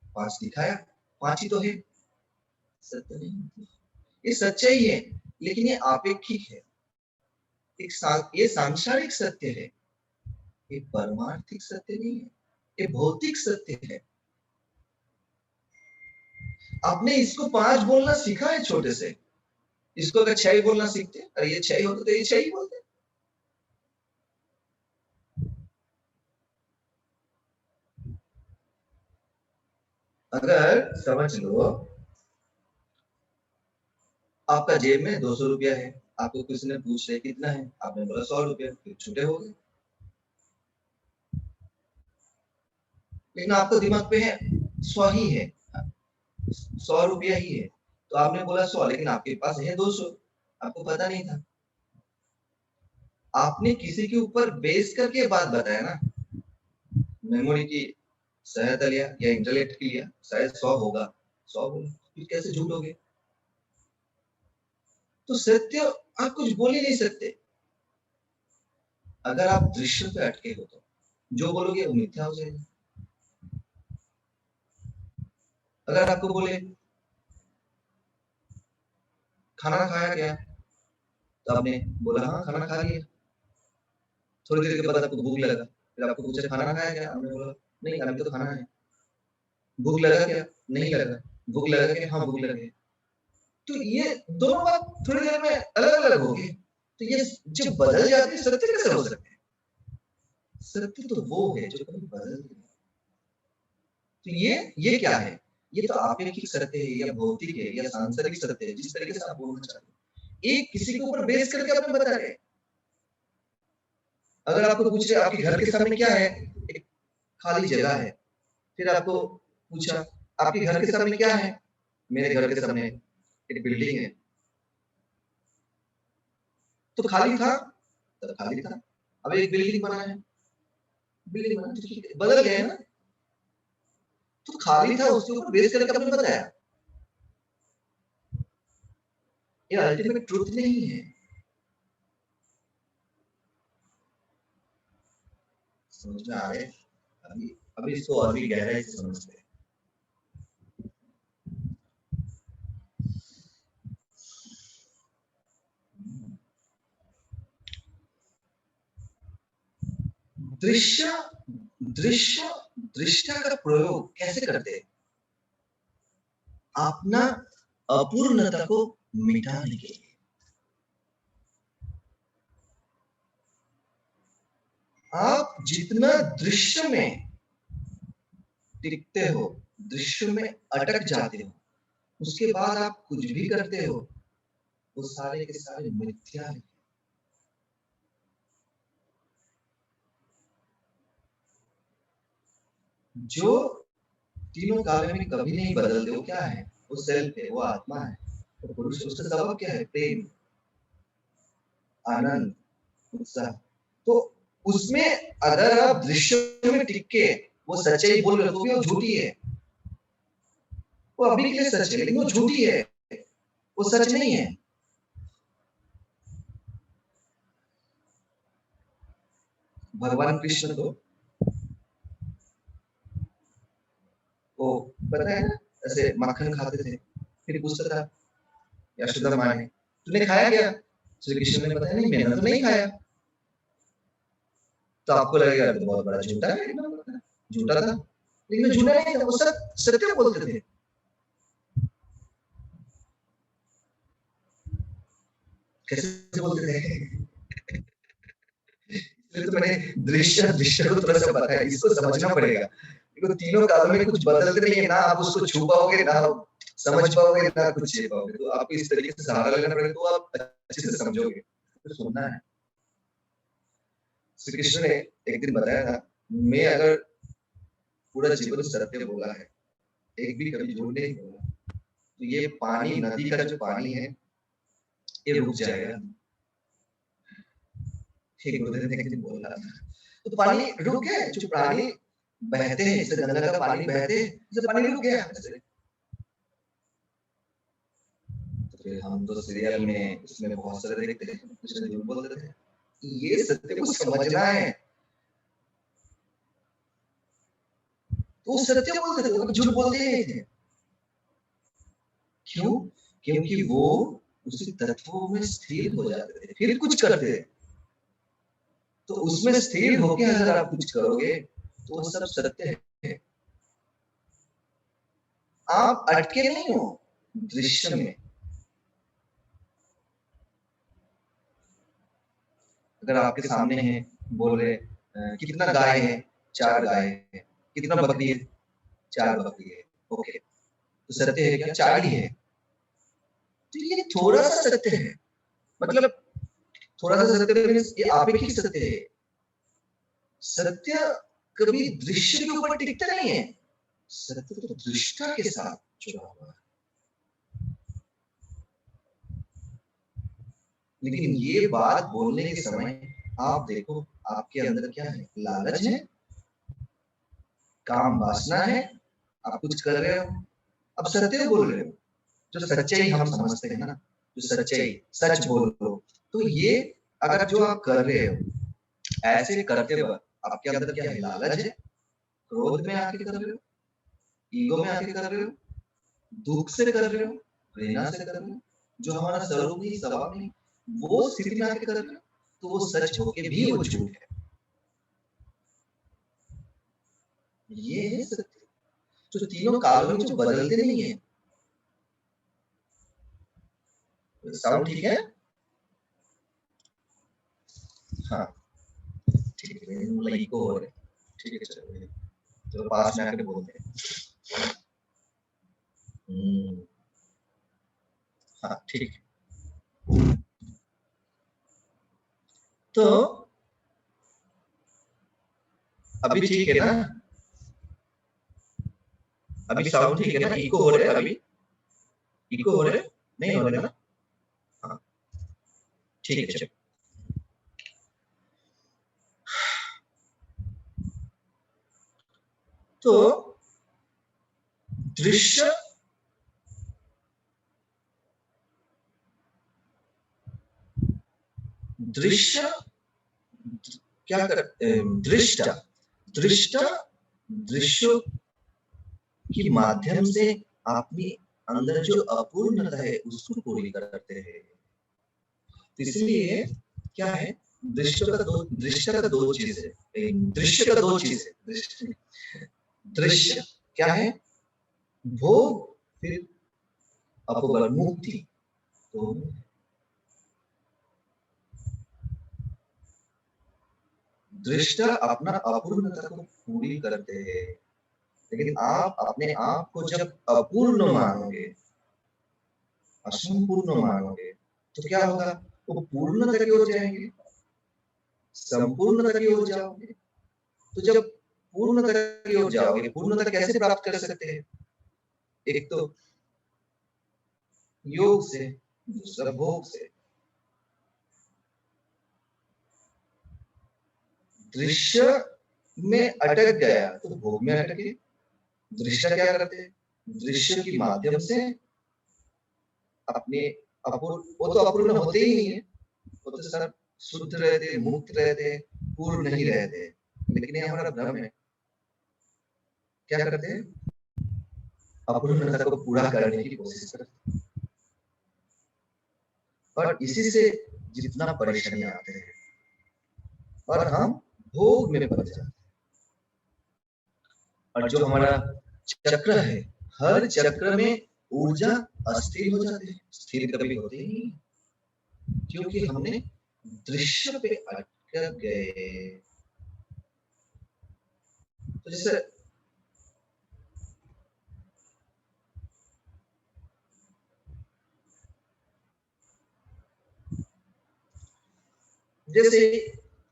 5 दिखाया, 5 ही तो है, सत्य नहीं। ये सच्चाई है, लेकिन ये आपेक्षिक है। ये सांसारिक सत्य है, ये परमार्थिक सत्य नहीं है, ये भौतिक सत्य है। आपने इसको 5 बोलना सीखा है छोटे से, इसको अगर 6 बोलना सीखते, अरे ये 6 होते तो ये 6 ही बोलते। अगर समझ लो आपका जेब में 200 रुपया है, आपको किसी ने पूछ लिया कितना है, आपने बोला 100 रुपया, फिर छूटे हो गए। लेकिन आपको दिमाग पे है 100 ही है, 100 रुपया ही है, तो आपने बोला 100, लेकिन आपके पास है 200, आपको पता नहीं था। आपने किसी के ऊपर बेस करके बात बताया ना, मेमोरी की सहायता लिया या इंटेलेक्ट की लिया, शायद 100 होगा, 100 बोले, फिर कैसे झूठ हो गए? तो सत्य आप कुछ बोल ही नहीं सकते। अगर आप दृश्य पे अटके हो तो जो बोलोगे वो मिथ्या हो जाएगा। अगर आपको बोले खाना खाया क्या, तो आपने बोला हाँ खाना खा लिया, थोड़ी देर के बाद आपको भूख लगा, फिर आपको पूछा खाना खाया क्या, आपने बोला नहीं अभी तो खाना है। भूख लगा क्या? नहीं लगा। भूख लगा क्या? हाँ भूख लगी। तो ये दोनों बात थोड़ी देर में अलग अलग होगी, तो ये जब बदल जाते हैं सत्य कैसे हो सकते हैं? सत्य तो वो है जो कभी बदल नहीं। तो ये क्या है? ये तो आपेक्षिक सत्य है या भौतिक है या सांसारिक सत्य है, जिस तरीके से आप बोलना चाहते हैं। एक किसी के ऊपर बेस करके आपने बता रहे। अगर आपको पूछ रहे आपके घर के सामने क्या है, एक खाली जगह है, फिर आपको पूछा आपके घर के सामने क्या है, मेरे घर के सामने एक बिल्डिंग है, तो खाली था, तब खाली था, अब एक बिल्डिंग बना है, बिल्डिंग बना, तो बदल गया है ना। तो खाली था उसके ऊपर बेस करके आपने बताया, ये अल्टीमेट ट्रुथ नहीं है। समझ में आ रहे? अभी अभी इसको और भी गहराई से समझते हैं। दृश्य दृश्य दृष्टा का प्रयोग कैसे करते हैं? अपना अपूर्णता को मिटाने के लिए। आप जितना दृश्य में टिकते हो, दृश्य में अटक जाते हो, उसके बाद आप कुछ भी करते हो, वो सारे के सारे मिथ्या है। जो तीनों काल में कभी नहीं बदलते, वो क्या है? वो सेल्फ है, वो आत्मा है। तो पुरुष, उसका स्वभाव क्या है? प्रेम, आनंद, उत्साह। तो उसमें अगर आप दृश्य में टिक के वो सच्चाई बोल रहे हो तो भी वो झूठी है। वो अभी के लिए सच है लेकिन वो झूठी है, वो सच नहीं है। भगवान कृष्ण तो वो पता है ना, ऐसे माखन खाते थे, फिर पूछता था यशोदा माँ ने, तूने खाया क्या? श्री कृष्ण ने बताया, नहीं मैंने तो नहीं खाया। तो आपको लगेगा तो बहुत बड़ा झूठा है, झूठा था, लेकिन झूठा नहीं था, वो सब सत्य बोलते थे। कैसे बोलते थे? इसलिए तो मैंने दृश्य दृश्य को थोड़ा सा बताया, इसको समझना पड़ेगा। देखो तीनों कालों में कुछ बदलते नहीं है ना, आप उसको छू पाओगे ना समझ पाओगे ना कुछ छू पाओगे, तो आपको इस तरीके से सहारा लेना पड़ेगा तो आप अच्छे से समझोगे। तो सुनना है। श्री कृष्ण ने एक दिन बताया था, मैं अगर पूरा जीवन सत्य बोला है, एक भी कभी झूठ नहीं बोला, तो ये पानी, नदी का जो पानी है, ये रुक जाएगा। ठीक गुरुदेव ने एक दिन बोला, तो पानी रुक गया, जो पानी बहते हैं, जैसे गंगा का पानी बहते हैं, जैसे पानी रुक गया। तो फिर हम तो सीरियल में उसमें बहुत सारे देखते हैं, कृष्ण झूठ बोलते थे। ये सत्य को समझना है, तो सत्य बोलते थे, वो झूठ बोलते नहीं थे। क्यों? क्योंकि वो उसी तत्वों में स्थिर हो जाते थे, फिर कुछ करते थे। तो उसमें स्थिर होके अगर आप कुछ करोगे तो वो सब सत्य है। आप अटके नहीं हो दृश्य में। अगर आपके सामने है, बोल रहे कितना गाय है? 4 गाय है। कितना बकरी है? 4 बकरी है। ओके, तो सत्य है क्या? 4 ही है। तो ये थोड़ा सा सत्य है, मतलब थोड़ा सा सत्य मीन्स ये आपेक्षिक सत्य है। सत्य कभी दृश्य के ऊपर टिकता नहीं है, सत्य तो दृष्टा के साथ जुड़ा हुआ है। लेकिन ये बात बोलने के समय आप देखो आपके अंदर क्या है? लालच है, काम वासना है, आप कुछ कर रहे हो, अब सत्य बोल रहे हो, जो सच्चाई हम समझते हैं ना, जो सच्चाई सच बोल लो, तो ये अगर जो आप कर रहे हो ऐसे करते वक्त आपके अंदर क्या है? लालच है, क्रोध में आके कर रहे हो, ईगो में आके कर रहे हो, दुख से कर रहे हो, घृणा से कर रहे हो, जो हमारा स्वरूप नहीं, स्वभाव नहीं, वो स्थिति में आके कर रहे हो, तो वो सच होके भी वो झूठ है। ये है सत्य, जो तीनों कालों में जो बदलते नहीं है। साउंड ठीक है? हाँ ठीक है, मतलब इको हो रहा है। ठीक है चलो, तो पास में आके बोलते हैं। हाँ ठीक है। तो अभी ठीक है ना? अभी साउंड ठीक है ना? इको हो रहा है अभी? इको हो रहा है? नहीं हो रहा है ना? हाँ ठीक है चलो। तो दृश्य दृश्य क्या कर दृष्टा दृष्टा दृश्यों के माध्यम से अपने अंदर जो अपूर्णता है उसको पूरी करते हैं। तो इसलिए क्या है? दृश्य का दो चीज है, दृश्य का दो चीज है। दृश्य क्या है? भोग, फिर अपवर्ग, मुक्ति। तो दृष्टा अपना अपूर्णता को पूरी करते हैं, लेकिन आप अपने आप को जब अपूर्ण मानोगे, असंपूर्ण मानोगे, तो क्या होगा? वो पूर्णता की ओर जाएंगे, संपूर्णता की ओर जाओगे। तो जब पूर्णता की ओर जाओगे। पूर्णता कैसे प्राप्त कर सकते हैं? एक तो योग से, दूसरा भोग से। दृश्य में अटक गया तो भोग में अटके। दृष्टा क्या करते हैं? दृश्य के माध्यम से अपने वो तो अपूर्ण होते ही नहीं है, वो तो सब शुद्ध रहते, मुक्त रहते, पूर्ण नहीं रहते। लेकिन ये हमारा भ्रम है। क्या करते हैं? अपूर्णता को पूरा करने की कोशिश करते हैं, और इसी से जितना परेशानी आते हैं और हम भोग में पड़ जाते हैं। और जो हमारा चक्र है, हर चक्र में ऊर्जा अस्थिर हो जाती है, स्थिर कभी होते ही नहीं, क्योंकि हमने दृश्य पे अटक गए। तो जैसे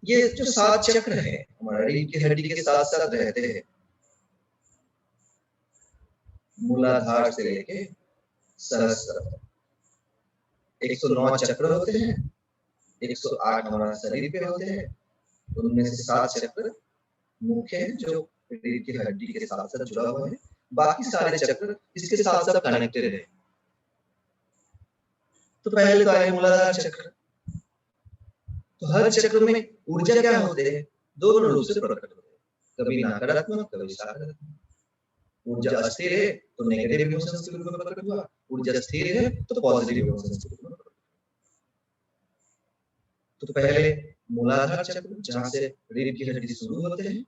ये जो 7 चक्र है हमारा रीढ़ की हड्डी के साथ साथ रहते हैं, मूलाधार से लेके सहस्त्र 109 चक्र होते हैं। 108 हमारा शरीर पे होते हैं, उनमें से 7 चक्र मुख्य है जो रीढ़ की हड्डी के साथ साथ जुड़ा हुआ है। बाकी सारे चक्र इसके साथ साथ कनेक्टेड है। तो पहले तो आए मूलाधार चक्र। तो हर चक्र में ऊर्जा क्या होते हैं? दोनों रूप से प्रकट होते हैं, कभी नकारात्मक, कभी सकारात्मक। ऊर्जा अस्थिर है तो नेगेटिव इमोशंस के रूप में प्रकट हुआ, ऊर्जा स्थिर है तो पॉजिटिव इमोशंस के रूप में प्रकट हुआ। तो पहले मूलाधार चक्र, जहां से रीढ़ की हड्डी शुरू होते हैं,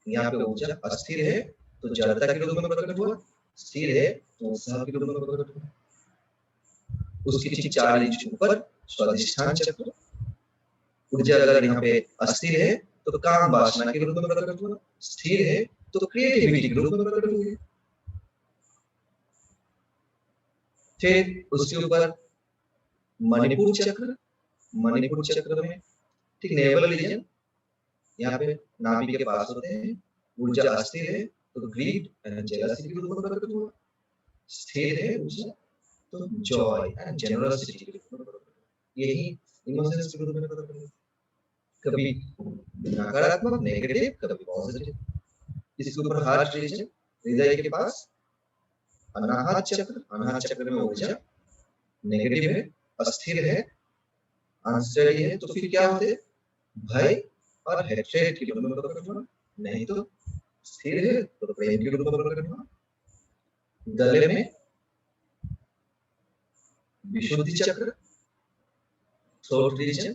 यहाँ पे ऊर्जा अस्थिर है तो जड़ता के रूप में प्रकट हुआ, स्थिर है तो उत्साह के रूप में प्रकट हुआ। उसकी ठीक 4 इंच ऊपर स्वादिष्ठान चक्र, ऊर्जा अगर यहाँ पे अस्थिर है तो काम वासना के रूप में प्रकट हुआ, स्थिर है तो क्रिएटिविटी के रूप में प्रकट हुई। फिर उसके ऊपर मणिपुर चक्र। मणिपुर चक्र में ठीक नेवल रीजन, यहाँ पे नाभि के पास होते हैं। ऊर्जा अस्थिर है तो ग्रीड एंड जेलसी के रूप में प्रकट हुआ, स्थिर है ऊर्जा तो जॉय एंड जेनरसिटी के रूप में प्रकट हुआ। यही इमोशंस के रूप में प्रकट हुआ, कभी नकारात्मक नेगेटिव, कभी पॉजिटिव। इसके ऊपर हार्ट रीजन, हृदय के पास अनाहत चक्र। अनाहत चक्र में ऊर्जा नेगेटिव है, अस्थिर है, अनस्टेडी है, तो फिर क्या होते हैं? भय और हेट्रेड के रूप में प्रकट हुआ, नहीं तो स्थिर है तो प्रेम के रूप में प्रकट हुआ। गले में विशुद्धि चक्र, थ्रोट रीजन,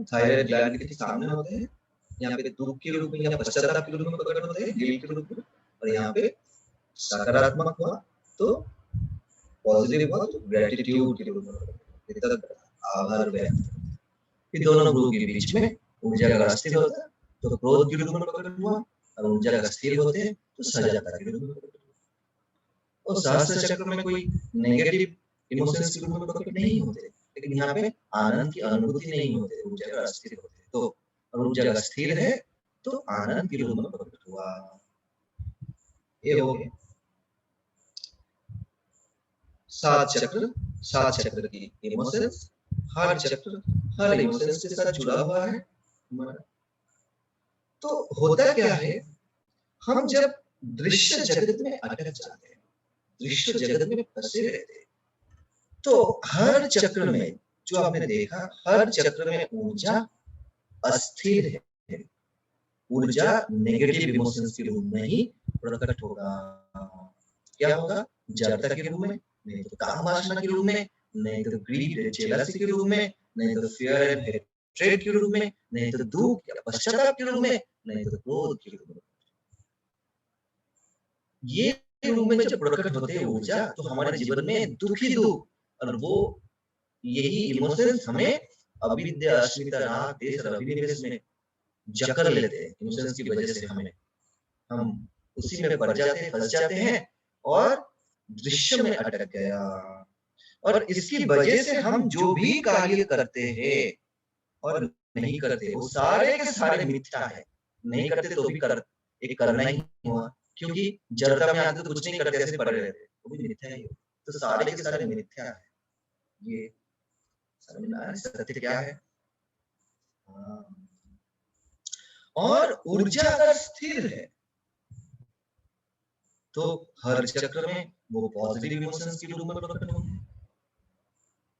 थायराइड ग्लैंड के सामने होते हैं। यहाँ पे दुख के रूप में या पश्चाताप के रूप में प्रकट होते हैं, गिल्ट के रूप में। और यहाँ पे सकारात्मक हुआ तो पॉजिटिव हुआ तो ग्रेटिट्यूड के रूप में, आभार व्यक्त। फिर दोनों ग्रुप के बीच में ऊर्जा का स्थिर होता है तो क्रोध के रूप में प्रकट हुआ, और ऊर्जा का स्थिर होते हैं तो सजाता के रूप में प्रकट हुआ। और सहस्त्र चक्र में कोई नेगेटिव इमोशंस के रूप में प्रकट नहीं होते, लेकिन यहाँ पे आनंद की अनुभूति नहीं होती, ऊर्जा का स्थिर होते। तो और ऊर्जा का स्थिर है तो आनंद के रूप में प्रकट हुआ। ये हो गए 7 चक्र। 7 चक्र की इमोशंस, हर चक्र हर इमोशंस के साथ जुड़ा हुआ है। तो होता क्या है, हम जब दृश्य जगत में अटक जाते हैं, दृश्य जगत में फंसे रहते हैं, तो हर चक्र में जो आपने देखा, हर चक्र में ऊर्जा अस्थिर है। ऊर्जा नेगेटिव इमोशंस के रूप में ही प्रकट होगा। क्या होगा? जड़ता के रूप में, नहीं तो काम वासना के रूप में, नहीं तो ग्रीड जेलसी के रूप में, नहीं तो फियर एंड हेट्रेड के रूप में, नहीं तो दुख या पश्चाताप के रूप में, नहीं तो क्रोध के रूप में। ये रूप में जब प्रकट होते हैं ऊर्जा, तो हमारे जीवन में दुख ही दुख, और वो यही इमोशंस हमें अविद्या, अस्मिता, राग, द्वेष और अभिनिवेश में जकड़ लेते हैं। इमोशंस की वजह से हम उसी में पड़ जाते हैं, फंस जाते हैं और दृश्य में अटक गया। और इसकी वजह से हम जो भी कार्य करते हैं और नहीं करते, वो सारे के सारे मिथ्या है। नहीं करते तो भी एक करना ही हुआ, क्योंकि जड़ता में आते तो कुछ नहीं करते, ऐसे पड़े रहते, वो भी मिथ्या ही हो। तो सारे के सारे मिथ्या है। ये समझ में आया सत्य क्या है? हाँ। और ऊर्जा अगर स्थिर है तो हर चक्र में वो पॉजिटिव इमोशंस के रूप में प्रकट होंगे।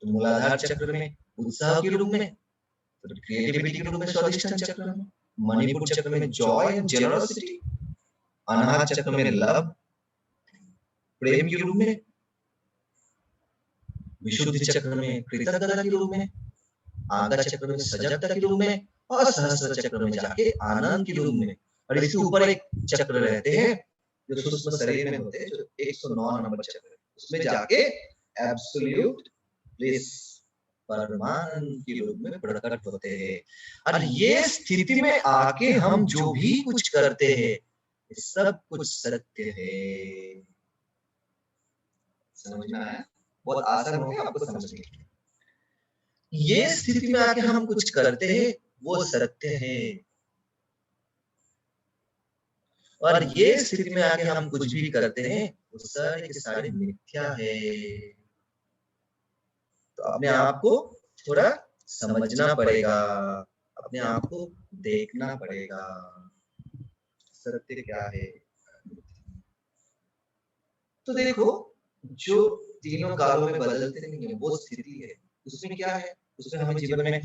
तो मूलाधार चक्र में उत्साह के रूप में, तो क्रिएटिविटी के रूप में स्वादिष्टान चक्र में, मणिपुर चक्र में जॉय एंड जेनरसिटी, अनाहत चक्र में लव प्रेम के रूप में, विशुद्धि चक्र में कृतज्ञता के रूप में, आगा चक्र में सजगता के रूप में, और सहस्त्र चक्र में जाके आनंद के रूप में। और इसके ऊपर एक चक्र रहते हैं जो सूक्ष्म शरीर में होते हैं, जो 109 नंबर चक्र, उसमें जाके एब्सोल्यूट ब्लिस परमानंद के रूप में प्रकट होते हैं। और ये स्थिति में आके हम जो भी कुछ करते हैं सब कुछ सत्य है। समझ में आया? बहुत आसान होगा आपको समझने। ये स्थिति में आके हम कुछ करते हैं वो सत्य है, और ये स्थिति में आके हम कुछ भी करते हैं वो सारे के सारे मिथ्या है। तो अपने आप को थोड़ा समझना पड़ेगा, अपने आप को देखना पड़ेगा, सत्य क्या है। तो देखो, जो तीनों कालों में बदलते नहीं है वो स्थिति है, उसमें क्या है, उसमें हमें जीवन में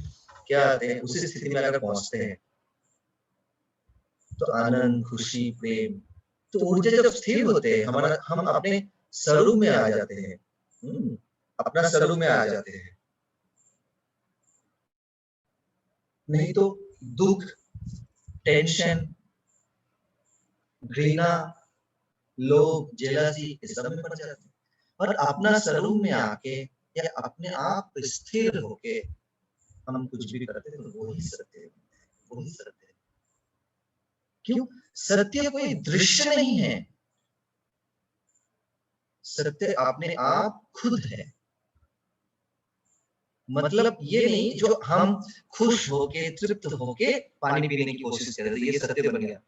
क्या आते हैं, उसी स्थिति में अगर पहुंचते हैं तो आनंद, खुशी, प्रेम, तो ऊर्जा जब स्थिर होते हैं हमारा, हम अपने स्वरूप में आ जाते हैं, अपना स्वरूप में आ जाते हैं। नहीं तो दुख, टेंशन, घृणा, लोभ, जेलसी इस सब में पड़ जाते हैं। और अपना स्वरूप में आके या अपने आप स्थिर होके हम कुछ भी करते हैं तो वही सत्य है, वही सत्य है। क्यों? सत्य कोई दृश्य नहीं है, सत्य अपने आप खुद है। मतलब ये नहीं जो हम खुश होके तृप्त होके पानी पीने की कोशिश कर रहे ये सत्य बन गया,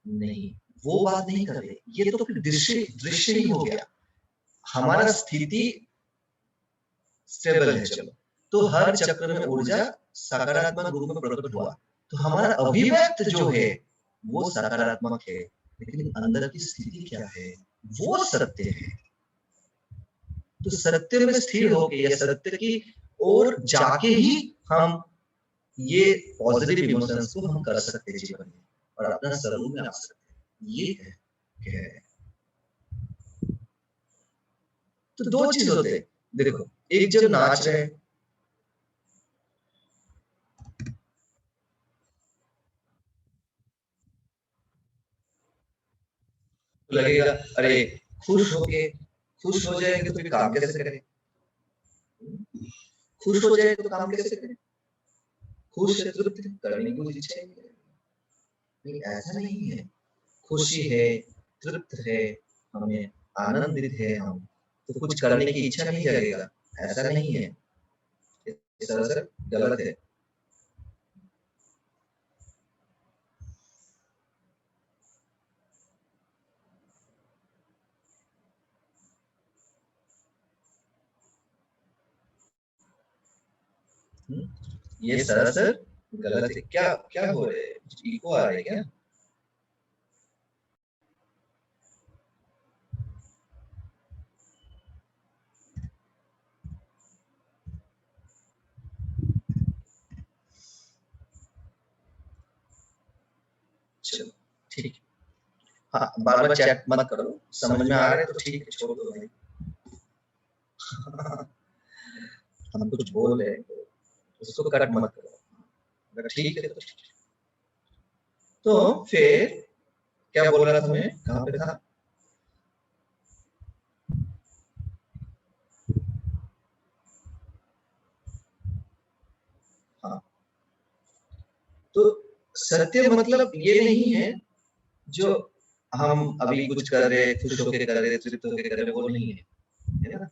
नहीं, वो बात नहीं कर रहे, ये तो फिर दृश्य दृश्य ही हो गया। हमारा स्थिति स्टेबल है, चलो, तो हर चक्र में ऊर्जा सकारात्मक रूप में प्रकट हुआ, तो हमारा अभिव्यक्त जो है वो सकारात्मक है, लेकिन अंदर की स्थिति क्या है वो सत्य है। तो सत्य में स्थिर होके या सत्य की ओर जाके ही हम ये पॉजिटिव इमोशंस को हम कर सकते हैं जीवन में और अपना स्वरूप में आ सकते हैं। ये है। तो दो चीज होते हैं, देखो, एक जब नाच रहे तो लगेगा अरे खुश होके, खुश हो जाएंगे तो फिर काम कैसे करें, खुश हो जाएंगे तो काम कैसे करें, खुश है तृप्त करने की इच्छा नहीं, ऐसा नहीं है। खुशी है, तृप्त है, हमें आनंदित है हम, तो कुछ करने की इच्छा नहीं जगेगा, ऐसा नहीं है, सरासर गलत है। ये सरासर गलत है। क्या क्या हो रहा है, इको आ रहा है क्या? चलो ठीक है, हाँ बार बार चैट मत करो, समझ में आ रहा है तो ठीक है, छोड़ दो भाई। हम कुछ बोल रहे हैं तो उसको कट मत करो, अगर ठीक है तो ठीक है। तो फिर क्या बोल रहा था मैं, कहाँ पे था? हाँ, तो सत्य मतलब ये नहीं है जो हम अभी कुछ कर रहे, खुश होके कर रहे, तृप्त होके कर रहे, वो नहीं है ना।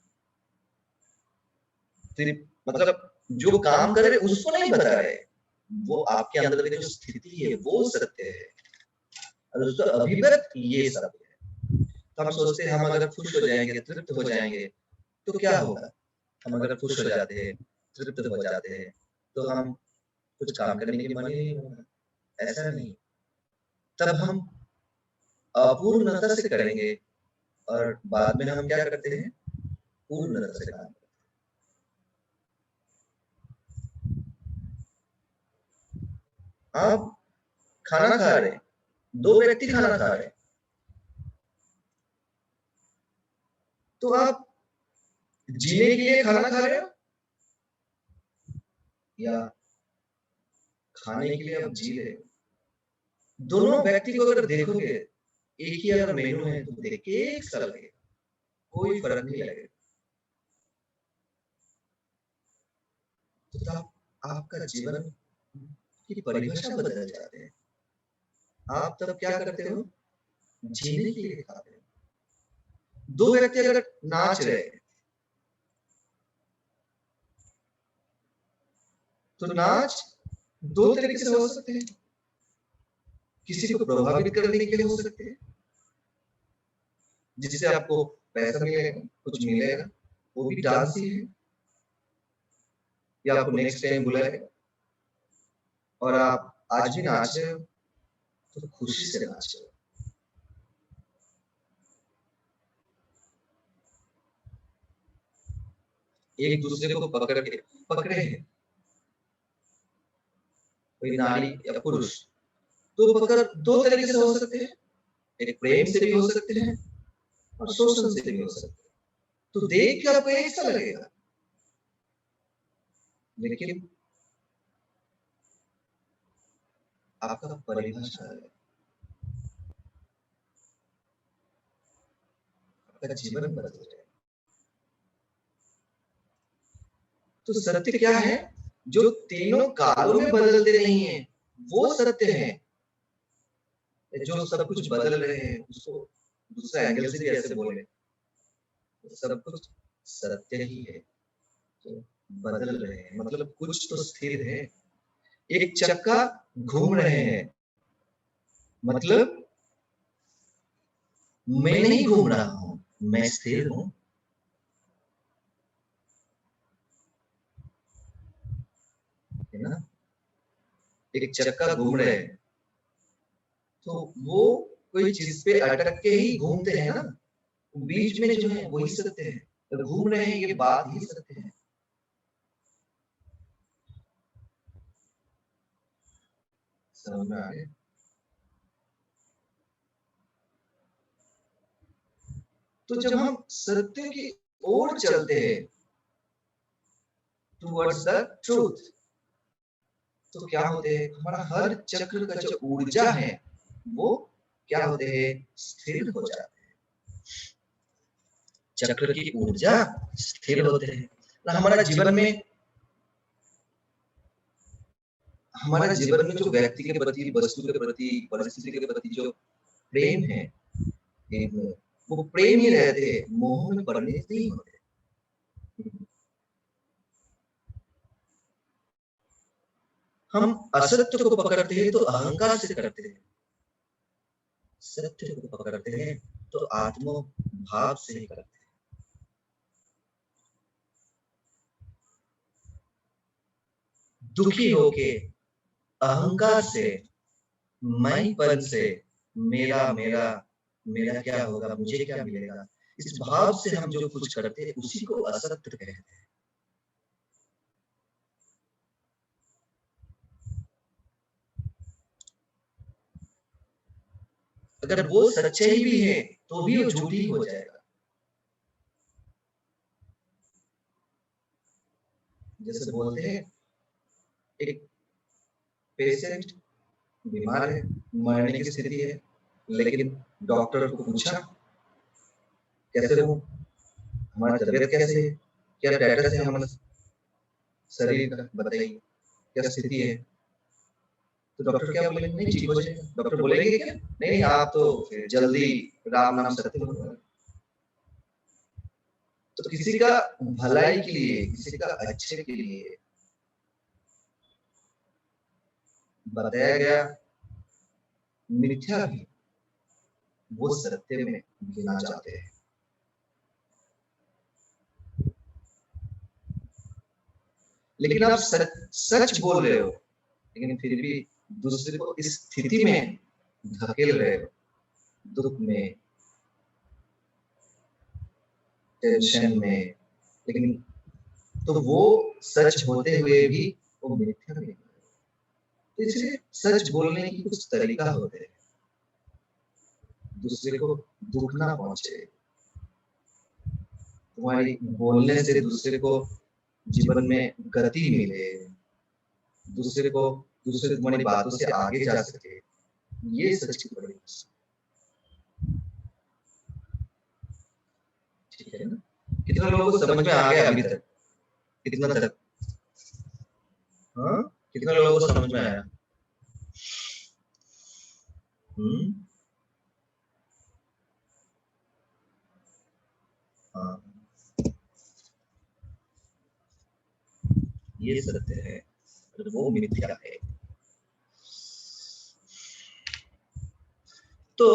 मतलब जो काम कर रहे उसको नहीं बता रहे, वो आपके अंदर की जो स्थिति है वो सत्य है, और दोस्तों अभिव्यक्त ये सत्य है। तो हम सोचते हैं हम अगर खुश हो जाएंगे, तृप्त हो जाएंगे, तो क्या होगा? हम अगर खुश हो जाते हैं, तृप्त हो जाते हैं, तो हम कुछ काम करने के लिए मन ही नहीं होगा। ऐसा नहीं, तब हम अपूर्णता से करेंगे, और बाद में हम क्या करते हैं? पूर्णता से काम करते हैं। आप खाना खा रहे हैं, दो व्यक्ति खाना खा रहे हैं, तो आप जीने के लिए खाना खा रहे हो या खाने के लिए आप जी रहे हो? दोनों व्यक्ति को अगर देखोगे, एक ही अगर मेनू है तो देख के एक सा लगेगा, कोई फर्क नहीं लगेगा। तो तब आपका जीवन की परिभाषा बदल जाते हैं। आप तब क्या करते हो? जीने के लिए खाते हो। दो व्यक्ति अगर नाच रहे हैं, तो नाच दो तरीके से हो सकते हैं। किसी को प्रभावित करने के लिए हो सकते हैं, जिससे आपको पैसा मिलेगा, कुछ मिलेगा, वो भी डांस ही है, या आपको नेक्स्ट टाइम बुलाएगा, और आप आज भी नाच रहे हो तो खुशी से नाच रहे हो। एक दूसरे को पकड़े हैं, कोई नारी या पुरुष, तो पकड़ दो तरीके से हो सकते हैं। एक प्रेम से भी हो सकते हैं, और शोषण से भी हो सकते हैं। तो देख के आपको एक सा लगेगा, लेकिन आपका परिभाषा है, आपका जीवन बदल जाएगा। तो सत्य क्या है? जो तीनों कालों में बदलते नहीं है, वो सत्य है। जो सब कुछ बदल रहे हैं, उसको दूसरा एंगल से भी ऐसे बोले, सब कुछ सत्य ही है। तो बदल रहे हैं मतलब कुछ तो स्थिर है। एक चक्का घूम रहे हैं, मतलब मैं नहीं घूम रहा हूं, मैं स्थिर हूं। है ना? एक चक्का घूम रहे हैं, तो वो कोई चीज पे अटक के ही घूमते हैं ना, बीच में जो है वही सत्य है। तो घूम रहे हैं, ये बात ही सत्य है। समझ में आ गया? तो जब हम सत्य की ओर चलते हैं, टुवर्ड्स द ट्रूथ, तो क्या होते हैं? हमारा हर चक्र का जो ऊर्जा है, वो क्या होते हैं? स्थिर हो जाते हैं। चक्र की ऊर्जा स्थिर होते हैं। तो हमारे जीवन में जो व्यक्ति के प्रति, वस्तु के प्रति, परिस्थिति के प्रति जो प्रेम है, वो प्रेम ही रहते हैं, मोह में परिणित नहीं होते। हम असत्य को पकड़ते हैं तो अहंकार से करते हैं, सत्य को पकड़ते हैं तो आत्म भाव से ही करते हैं। दुखी होके अहंकार से, मैंपन से, मेरा मेरा मेरा क्या होगा, मुझे क्या मिलेगा, इस भाव से हम जो कुछ करते हैं उसी को असत्य कहते हैं। अगर वो सच्चाई भी है तो भी वो झूठी हो जाएगा। जैसे बोलते हैं, एक पेशेंट बीमार है, मरने की स्थिति है, लेकिन डॉक्टर को पूछा, कैसे हो, हमारी तबीयत कैसे है, क्या स्टेटस है हमारे शरीर का, बताइए क्या स्थिति है। तो डॉक्टर क्या बोलेंगे? नहीं, ठीक हो जाएगा। डॉक्टर बोलेंगे क्या? नहीं नहीं, आप तो फिर जल्दी राम नाम सत्य हो। तो किसी का भलाई के लिए, किसी का अच्छे के लिए बताया गया मिथ्या भी वो सत्य में गिना जाते हैं। लेकिन आप सच सच बोल रहे हो, लेकिन फिर भी दूसरे को इस स्थिति में धकेल रहे हो, दुख में, टेंशन में, लेकिन तो वो सच होते हुए भी वो मिथ्या नहीं। तो इसलिए सच बोलने की कुछ तरीका होते हैं, दूसरे को दुख ना पहुंचे। तुम्हारी बोलने से दूसरे को जीवन में गति मिले, दूसरे को दूसरे तुम्हारी बातों से आगे जा सके, ये सच की बड़ी ठीक है ना। कितना लोगों को समझ में आ गया अभी तक? कितना तक? हाँ, कितना लोगों को समझ में आया? हाँ, ये सत्य है, वो मिथ्या है। तो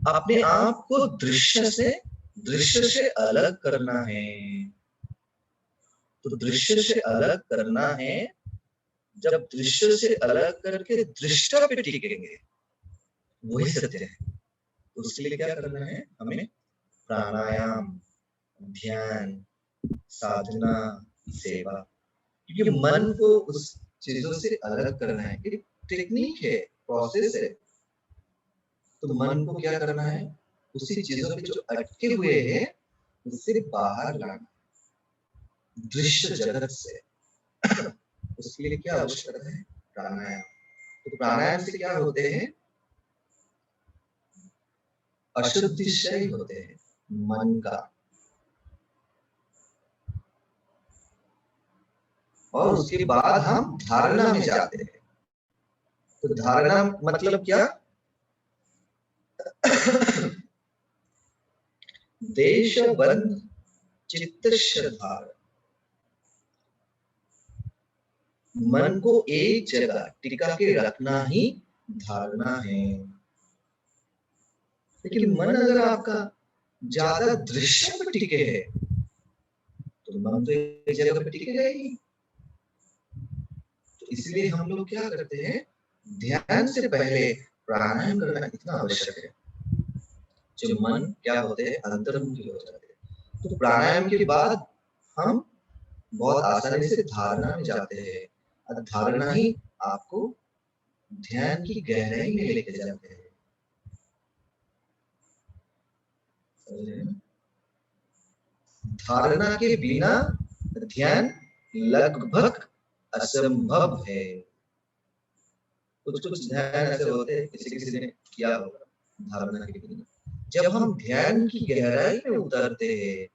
अपने आप को दृश्य से अलग करना है। तो दृश्य से अलग करना है। जब दृश्य से अलग करके दृष्टा पे टिकेंगे, वही सत्य है। तो उसके लिए क्या करना है हमें? प्राणायाम, ध्यान, साधना, सेवा। क्योंकि मन को उस चीजों से अलग करना है, एक टेक्निक है, प्रोसेस है। तो मन को क्या करना है? उसी चीजों पे जो अटके हुए हैं उससे बाहर लाना, दृश्य जगत से। उसके लिए क्या आवश्यक है? प्राणायाम। तो प्राणायाम से क्या होते हैं? अशुद्धि क्षय होते हैं मन का, और उसके बाद हम धारणा में जाते हैं। तो धारणा मतलब क्या? देश बंद चित्त धारण। मन को एक जगह टिका के रखना ही धारणा है। लेकिन मन अगर आपका ज्यादा दृश्य पर टिके है तो मन तो एक जगह पर टिकेगा ही। तो इसलिए हम लोग क्या करते हैं? ध्यान से पहले प्राणायाम करना इतना आवश्यक है। जो मन क्या होते हैं? अंतर्मुखी हो जाते हैं। तो प्राणायाम के बाद हम बहुत आसानी से धारणा में जाते हैं, और धारणा ही आपको ध्यान की गहराई में लेके जाते हैं। धारणा के बिना ध्यान लगभग असंभव है। कुछ कुछ ध्यान ऐसे होते हैं, किसी किसी ने किया होगा धारणा के बिना। जब हम ध्यान की गहराई में उतरते हैं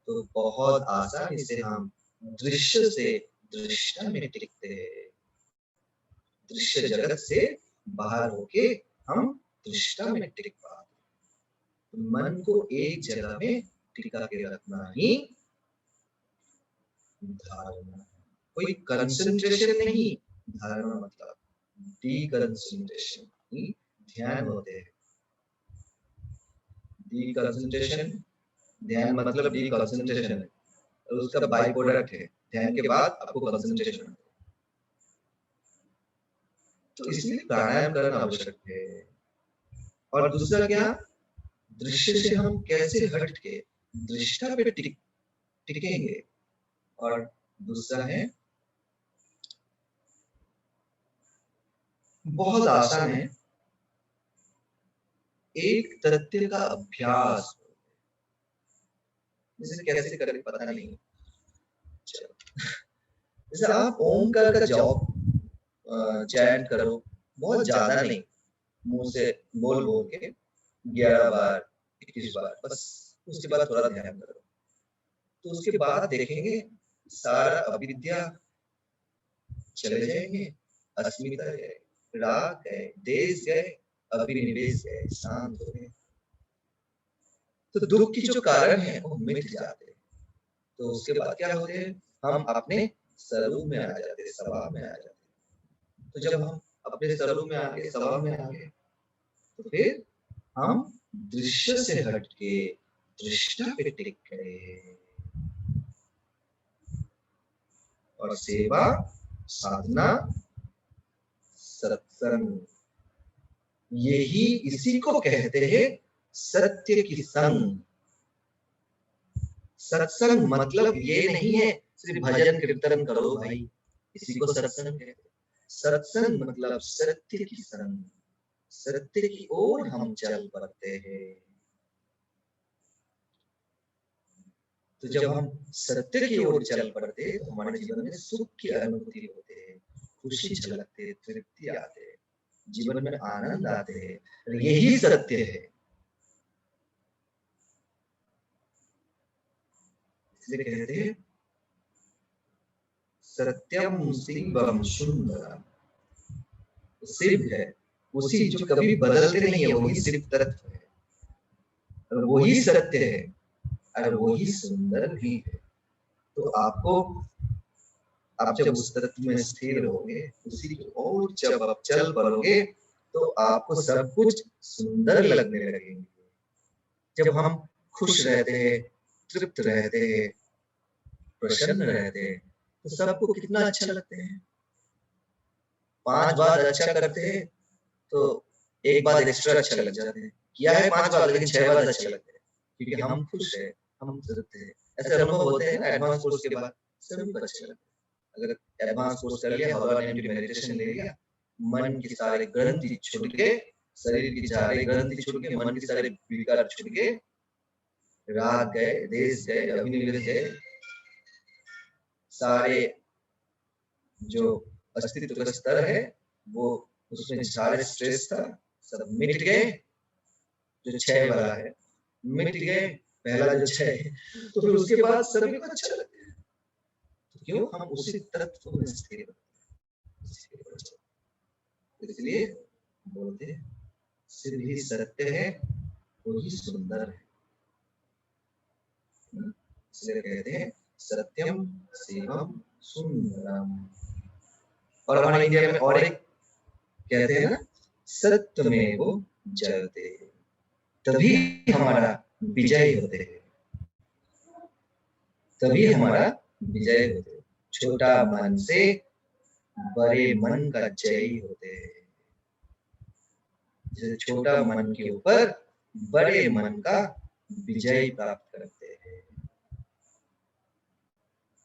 तो बहुत आसानी से हम दृश्य से दृष्टा में टिकते हैं। दृश्य जगत से बाहर होके हम दृष्टा में टिक पाते। मन को एक जगह में टिका के रखना ही धारणा। कोई कंसंट्रेशन नहीं, धारणा मतलब डी कंसंट्रेशन ही ध्यान होते हैं। डी कंसंट्रेशन, ध्यान मतलब डी कंसंट्रेशन है, और उसका बाई प्रोडक्ट है ध्यान के बाद आपको कंसंट्रेशन। तो इसलिए प्राणायाम करना आवश्यक है। और दूसरा क्या? दृश्य से हम कैसे हट के दृष्टा पे टिकेंगे। और दूसरा है, बहुत आसान है, एक तथ्य का अभ्यास। जैसे कैसे करें पता नहीं। जैसे आप ओमकार का जॉब चैंट करो, बहुत ज्यादा नहीं, मुंह से बोल बोल के 11 बार 21 बार बस। उसके बाद थोड़ा ध्यान करो, तो उसके बाद देखेंगे सारा अविद्या चले जाएंगे, अस्मिता गए, राग गए, देश गए, अभिनिवेश गए, शांत हो गए। तो दुख की जो कारण है वो मिट जाते हैं। तो उसके बाद क्या होते हैं? हम अपने स्वरूप में आ जाते, स्वभाव में आ जाते। तो जब हम अपने स्वरूप में आके, स्वभाव में आके, तो फिर हम दृश्य से हटके दृष्टा पे टिक गए और सेवा, साधना, सत्संग, यही इसी को कहते हैं सत्य की संग। सत्संग मतलब ये नहीं है सिर्फ भजन कीर्तन करो भाई, इसी को सत्संग कहते हैं। सत्संग मतलब सत्य की संग, सत्य की ओर हम चल पड़ते हैं। तो जब हम सत्य की ओर चल पड़ते हैं तो हमारे जीवन में सुख की अनुभूति होते है, खुशी झलकते, तृप्ति आते, जीवन में आनंद आते हैं, यही सत्य है। इसलिए कहते हैं सत्यम शिवम सुंदरम। शिव है उसी जो कभी बदलते नहीं है, वही शिव तत्व है, और वही सत्य है, और वही सुंदर भी है। तो आपको, आप जब उस तत्व में स्थिर होगे, उसी की ओर जब आप चल पड़ोगे, तो आपको सब कुछ सुंदर लगने लगेंगे। जब हम खुश रहते हैं, तृप्त रहते हैं, प्रसन्न रहते हैं, तो सबको कितना अच्छा लगते हैं। 5 बात अच्छा करते हैं तो एक बात एक्स्ट्रा अच्छा लग जाते हैं। किया है 5 बार लेकिन 6 बार अच्छे लगते हैं, क्योंकि हम खुश है, हम तृप्त है। ऐसे अनुभव होते हैं ना एडवांस कोर्स के बाद, सभी को अच्छे लगते हैं। अगर एडवांस कोर्स कर लिया, हवा एनएमटी मेडिटेशन ले लिया, मन की सारे ग्रंथि छूट के, शरीर की सारे ग्रंथि छूट के, मन की सारे विकार छूट के, राग गए, देश गए, अभिनिवेश गए, सारे जो अस्तित्व का स्तर है वो, उसमें सारे स्ट्रेस था सब मिट गए, जो 6 वाला है मिट गए, पहला जो 6 है, तो फिर उसके बाद सभी को अच्छा लगता है। तो क्यों हम उसी तत्व में स्थिर, इसलिए बोलते हैं सिर्फ ही सत्य है, वही सुंदर है। इसलिए कहते हैं सत्यम शिवम सुंदरम। और हमारे इंडिया में और एक कहते हैं ना, सत्यमेव जयते, तभी हमारा विजय होते है, तभी हमारा विजय होते। छोटा मन से बड़े मन का जय होते हैं। जैसे छोटा मन के ऊपर बड़े मन का विजय प्राप्त करते हैं।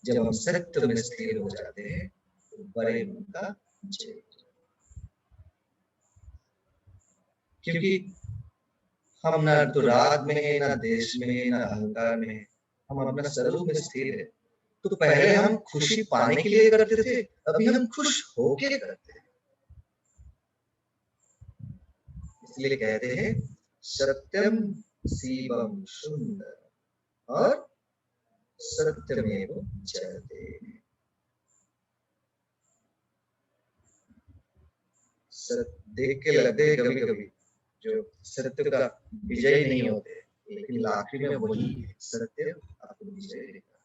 जब हम सत्य में स्थिर हो जाते हैं तो बड़े मन का जय, क्योंकि हम ना तो राग में है, ना देश में है, ना अहंकार में है, हम अपना स्वरूप में स्थिर है। तो पहले हम खुशी पाने के लिए करते थे, अभी हम खुश होके करते हैं। इसलिए कहते हैं सत्यम शिवम सुंदर और सत्यमेव जयते। देख के लगते हैं कभी कभी जो सत्य का विजय नहीं होते, लेकिन आखिर में वही सत्य आपको विजय देगा।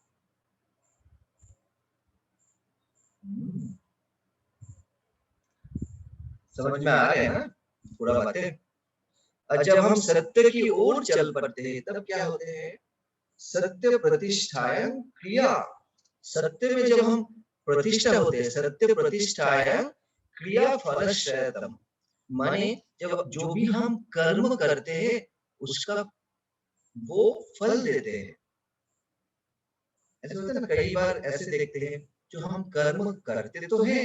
समझ में आ रहे हैं ना पूरा बातें। और जब हम सत्य की ओर चल पड़ते हैं तब क्या होते हैं, सत्य प्रतिष्ठायां क्रिया। सत्य में जब हम प्रतिष्ठा होते हैं, सत्य प्रतिष्ठायां क्रिया फलश्रयतम, माने जब जो भी हम कर्म करते हैं उसका वो फल देते हैं। ऐसे होता है ना, कई बार ऐसे देखते हैं जो हम कर्म करते तो हैं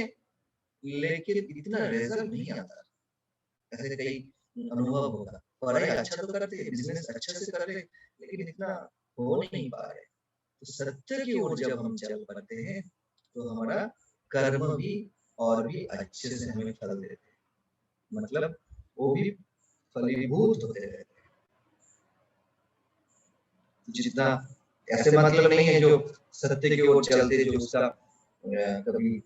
लेकिन इतना रिजल्ट नहीं आता। ऐसे कई अनुभव होगा, पढ़ाई अच्छा तो करते हैं, बिजनेस अच्छा से कर रहे हैं, लेकिन इतना हो नहीं पा रहे। तो सत्य की ओर जब हम चल पड़ते हैं तो हमारा कर्म भी और भी अच्छे से हमें फल देते हैं, मतलब वो भी फलीभूत होते रहते हैं। जितना ऐसे मतलब नहीं है जो सत्य की ओर चलते जो उसका कभी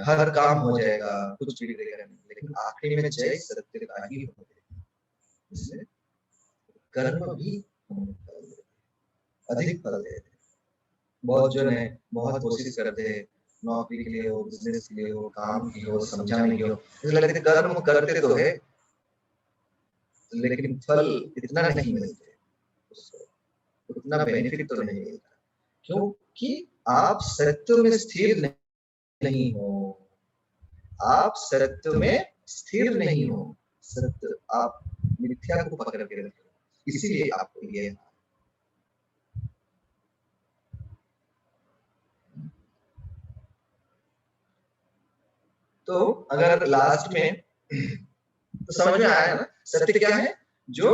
हर काम हो जाएगा, कुछ बिगड़ेगा नहीं, लेकिन आखिरी में जय सत्य का ही होते हैं। इसलिए कर्म भी अधिक फल देते हैं। बहुत जन है, बहुत कोशिश करते हैं, नौकरी के लिए हो, बिजनेस के लिए हो, काम के लिए हो, समझाने के हो, ऐसा लगता है कर्म करते तो है लेकिन फल इतना नहीं मिलते, उसको उतना बेनिफिट तो नहीं मिलता, क्योंकि आप सत्य में स्थिर नहीं हो, आप सत्य में स्थिर नहीं हो, सत्य आप मिथ्या को पकड़ के रखे हो, इसीलिए आपको ये तो अगर लास्ट में तो समझ में आया ना सत्य क्या है, जो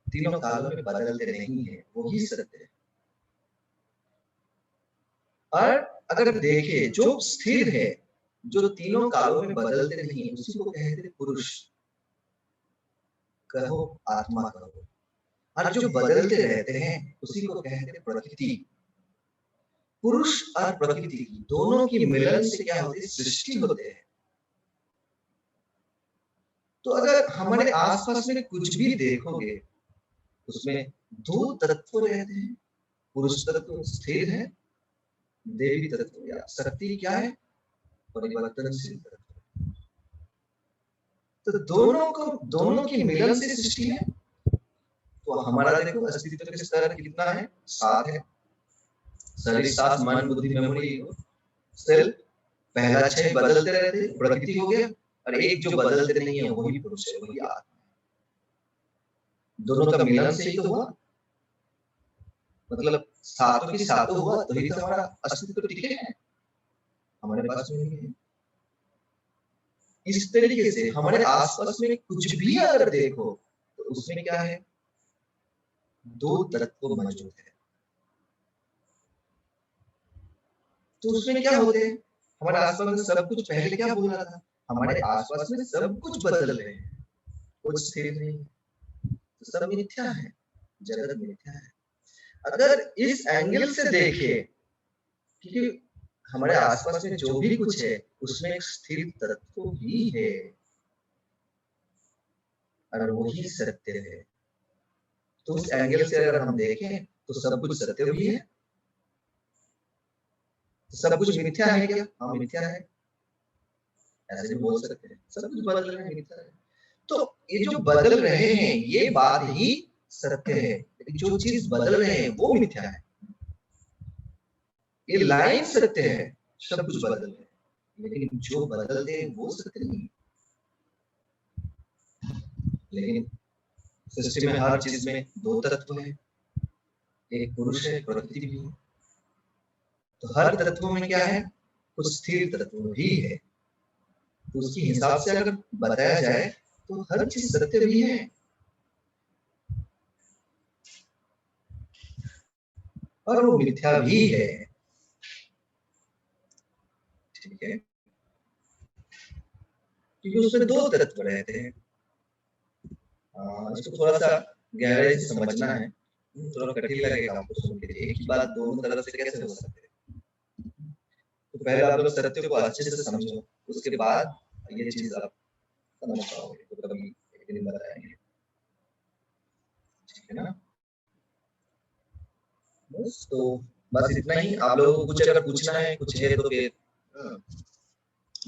तीनों कालों में बदलते नहीं है वही सत्य है। और अगर देखे जो स्थिर है, जो तीनों कालों में बदलते नहीं है, उसी को कहते हैं पुरुष, कहो आत्मा कहो, और जो बदलते रहते हैं उसी को कहते हैं प्रकृति। पुरुष और प्रकृति दोनों की मिलन से क्या होती है, सृष्टि होते हैं। तो अगर हमारे आसपास में कुछ भी देखोगे उसमें दो तत्व रहते हैं, पुरुष तत्व स्थिर है, देवी तत्व या शक्ति क्या है, परिवर्तनशील तत्व। तो दोनों की मिलन से सृष्टि है। तो हमारा देखो अस्तित्व के स्तर कितना है, 7 है, शरीर, सांस, मन, बुद्धि, मेमोरी, सेल। पहला 6 बदलते रहते, प्रकृति हो गया, और एक जो बदलते नहीं है वही पुरुष है, वही आत्मा। दोनों का मिलन से ही तो हुआ, मतलब सातों की सातों हुआ, तो ही तो हमारा अस्तित्व टिके है, हमारे पास में नहीं है। इस तरीके से हमारे आसपास में कुछ भी अगर देखो तो उसमें क्या है, दो तत्व मौजूद है। तो उसमें क्या होते हैं, हमारे आसपास में सब कुछ, पहले क्या बोल रहा था, हमारे आसपास में सब कुछ बदल रहे हैं, कुछ स्थिर नहीं, तो सब मिथ्या है, जगत मिथ्या है। अगर इस एंगल से देखिए कि हमारे आसपास में जो भी कुछ है उसमें एक स्थिर तत्व भी है और वही सत्य है, तो उस एंगल से अगर हम देखें तो सब कुछ सत्य भी है, तो सब कुछ मिथ्या है क्या, हाँ मिथ्या है, ऐसे भी बोल सकते हैं, सब कुछ बदल रहे हैं, मिथ्या है। तो ये जो बदल रहे हैं ये बात ही सत्य है, लेकिन जो चीज बदल रहे हैं वो मिथ्या है। ये लाइन सत्य है, सब कुछ बदल रहे हैं, लेकिन जो बदलते हैं वो सत्य नहीं। लेकिन सृष्टि में हर चीज में दो तत्व है, एक पुरुष है, प्रकृति भी है। तो हर तत्व में क्या है, कुछ स्थिर तत्व भी है, तो उसके हिसाब से अगर बताया जाए तो हर चीज सत्य भी है और वो मिथ्या भी है। ठीक है, क्योंकि उसमें दो तत्व रहते हैं। इसको थोड़ा सा गहराई से समझना है, थोड़ा कठिन लगेगा आपको सुन के, एक ही बात दोनों तरफ से कैसे हो सकते है। तो पहले आप लोग सत्य को अच्छे से समझो, उसके बाद ये चीज आप समझ पाओगे, तो कभी एक दिन बताएंगे, ठीक है ना। बस तो बस इतना ही, आप लोगों को कुछ अगर पूछना है कुछ है तो फिर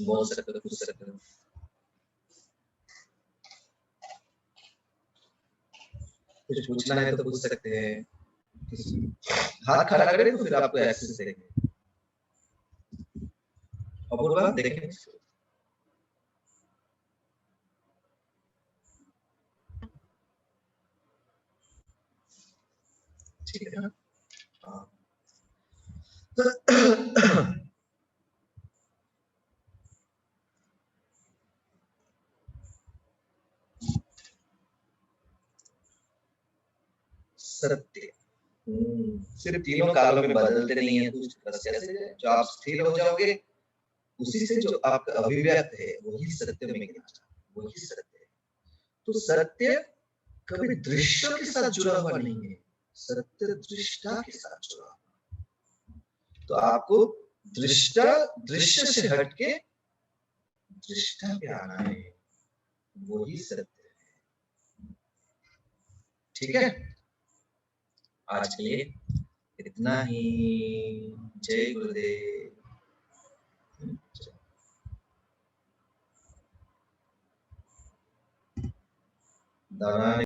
बोल सकते हो, पूछ सकते हो। कुछ पूछना है तो पूछ सकते हैं, हाथ खड़ा करें तो फिर आपको एक्सेस देंगे। अपूर्वा देखें, ठीक है ना। सत्य सिर्फ तीनों कालों में बदलते नहीं है, कुछ कैसे जो आप स्थिर हो जाओगे उसी से जो आपका अभिव्यक्त है वही सत्य में गिना, वही सत्य है। तो सत्य कभी दृश्य के साथ जुड़ा हुआ नहीं है, सत्य दृष्टा के साथ जुड़ा हुआ। तो आपको दृष्टा, दृश्य से हटके दृष्टा पे आना है, वही सत्य है। ठीक है, आज के लिए इतना ही। जय गुरुदेव। दाना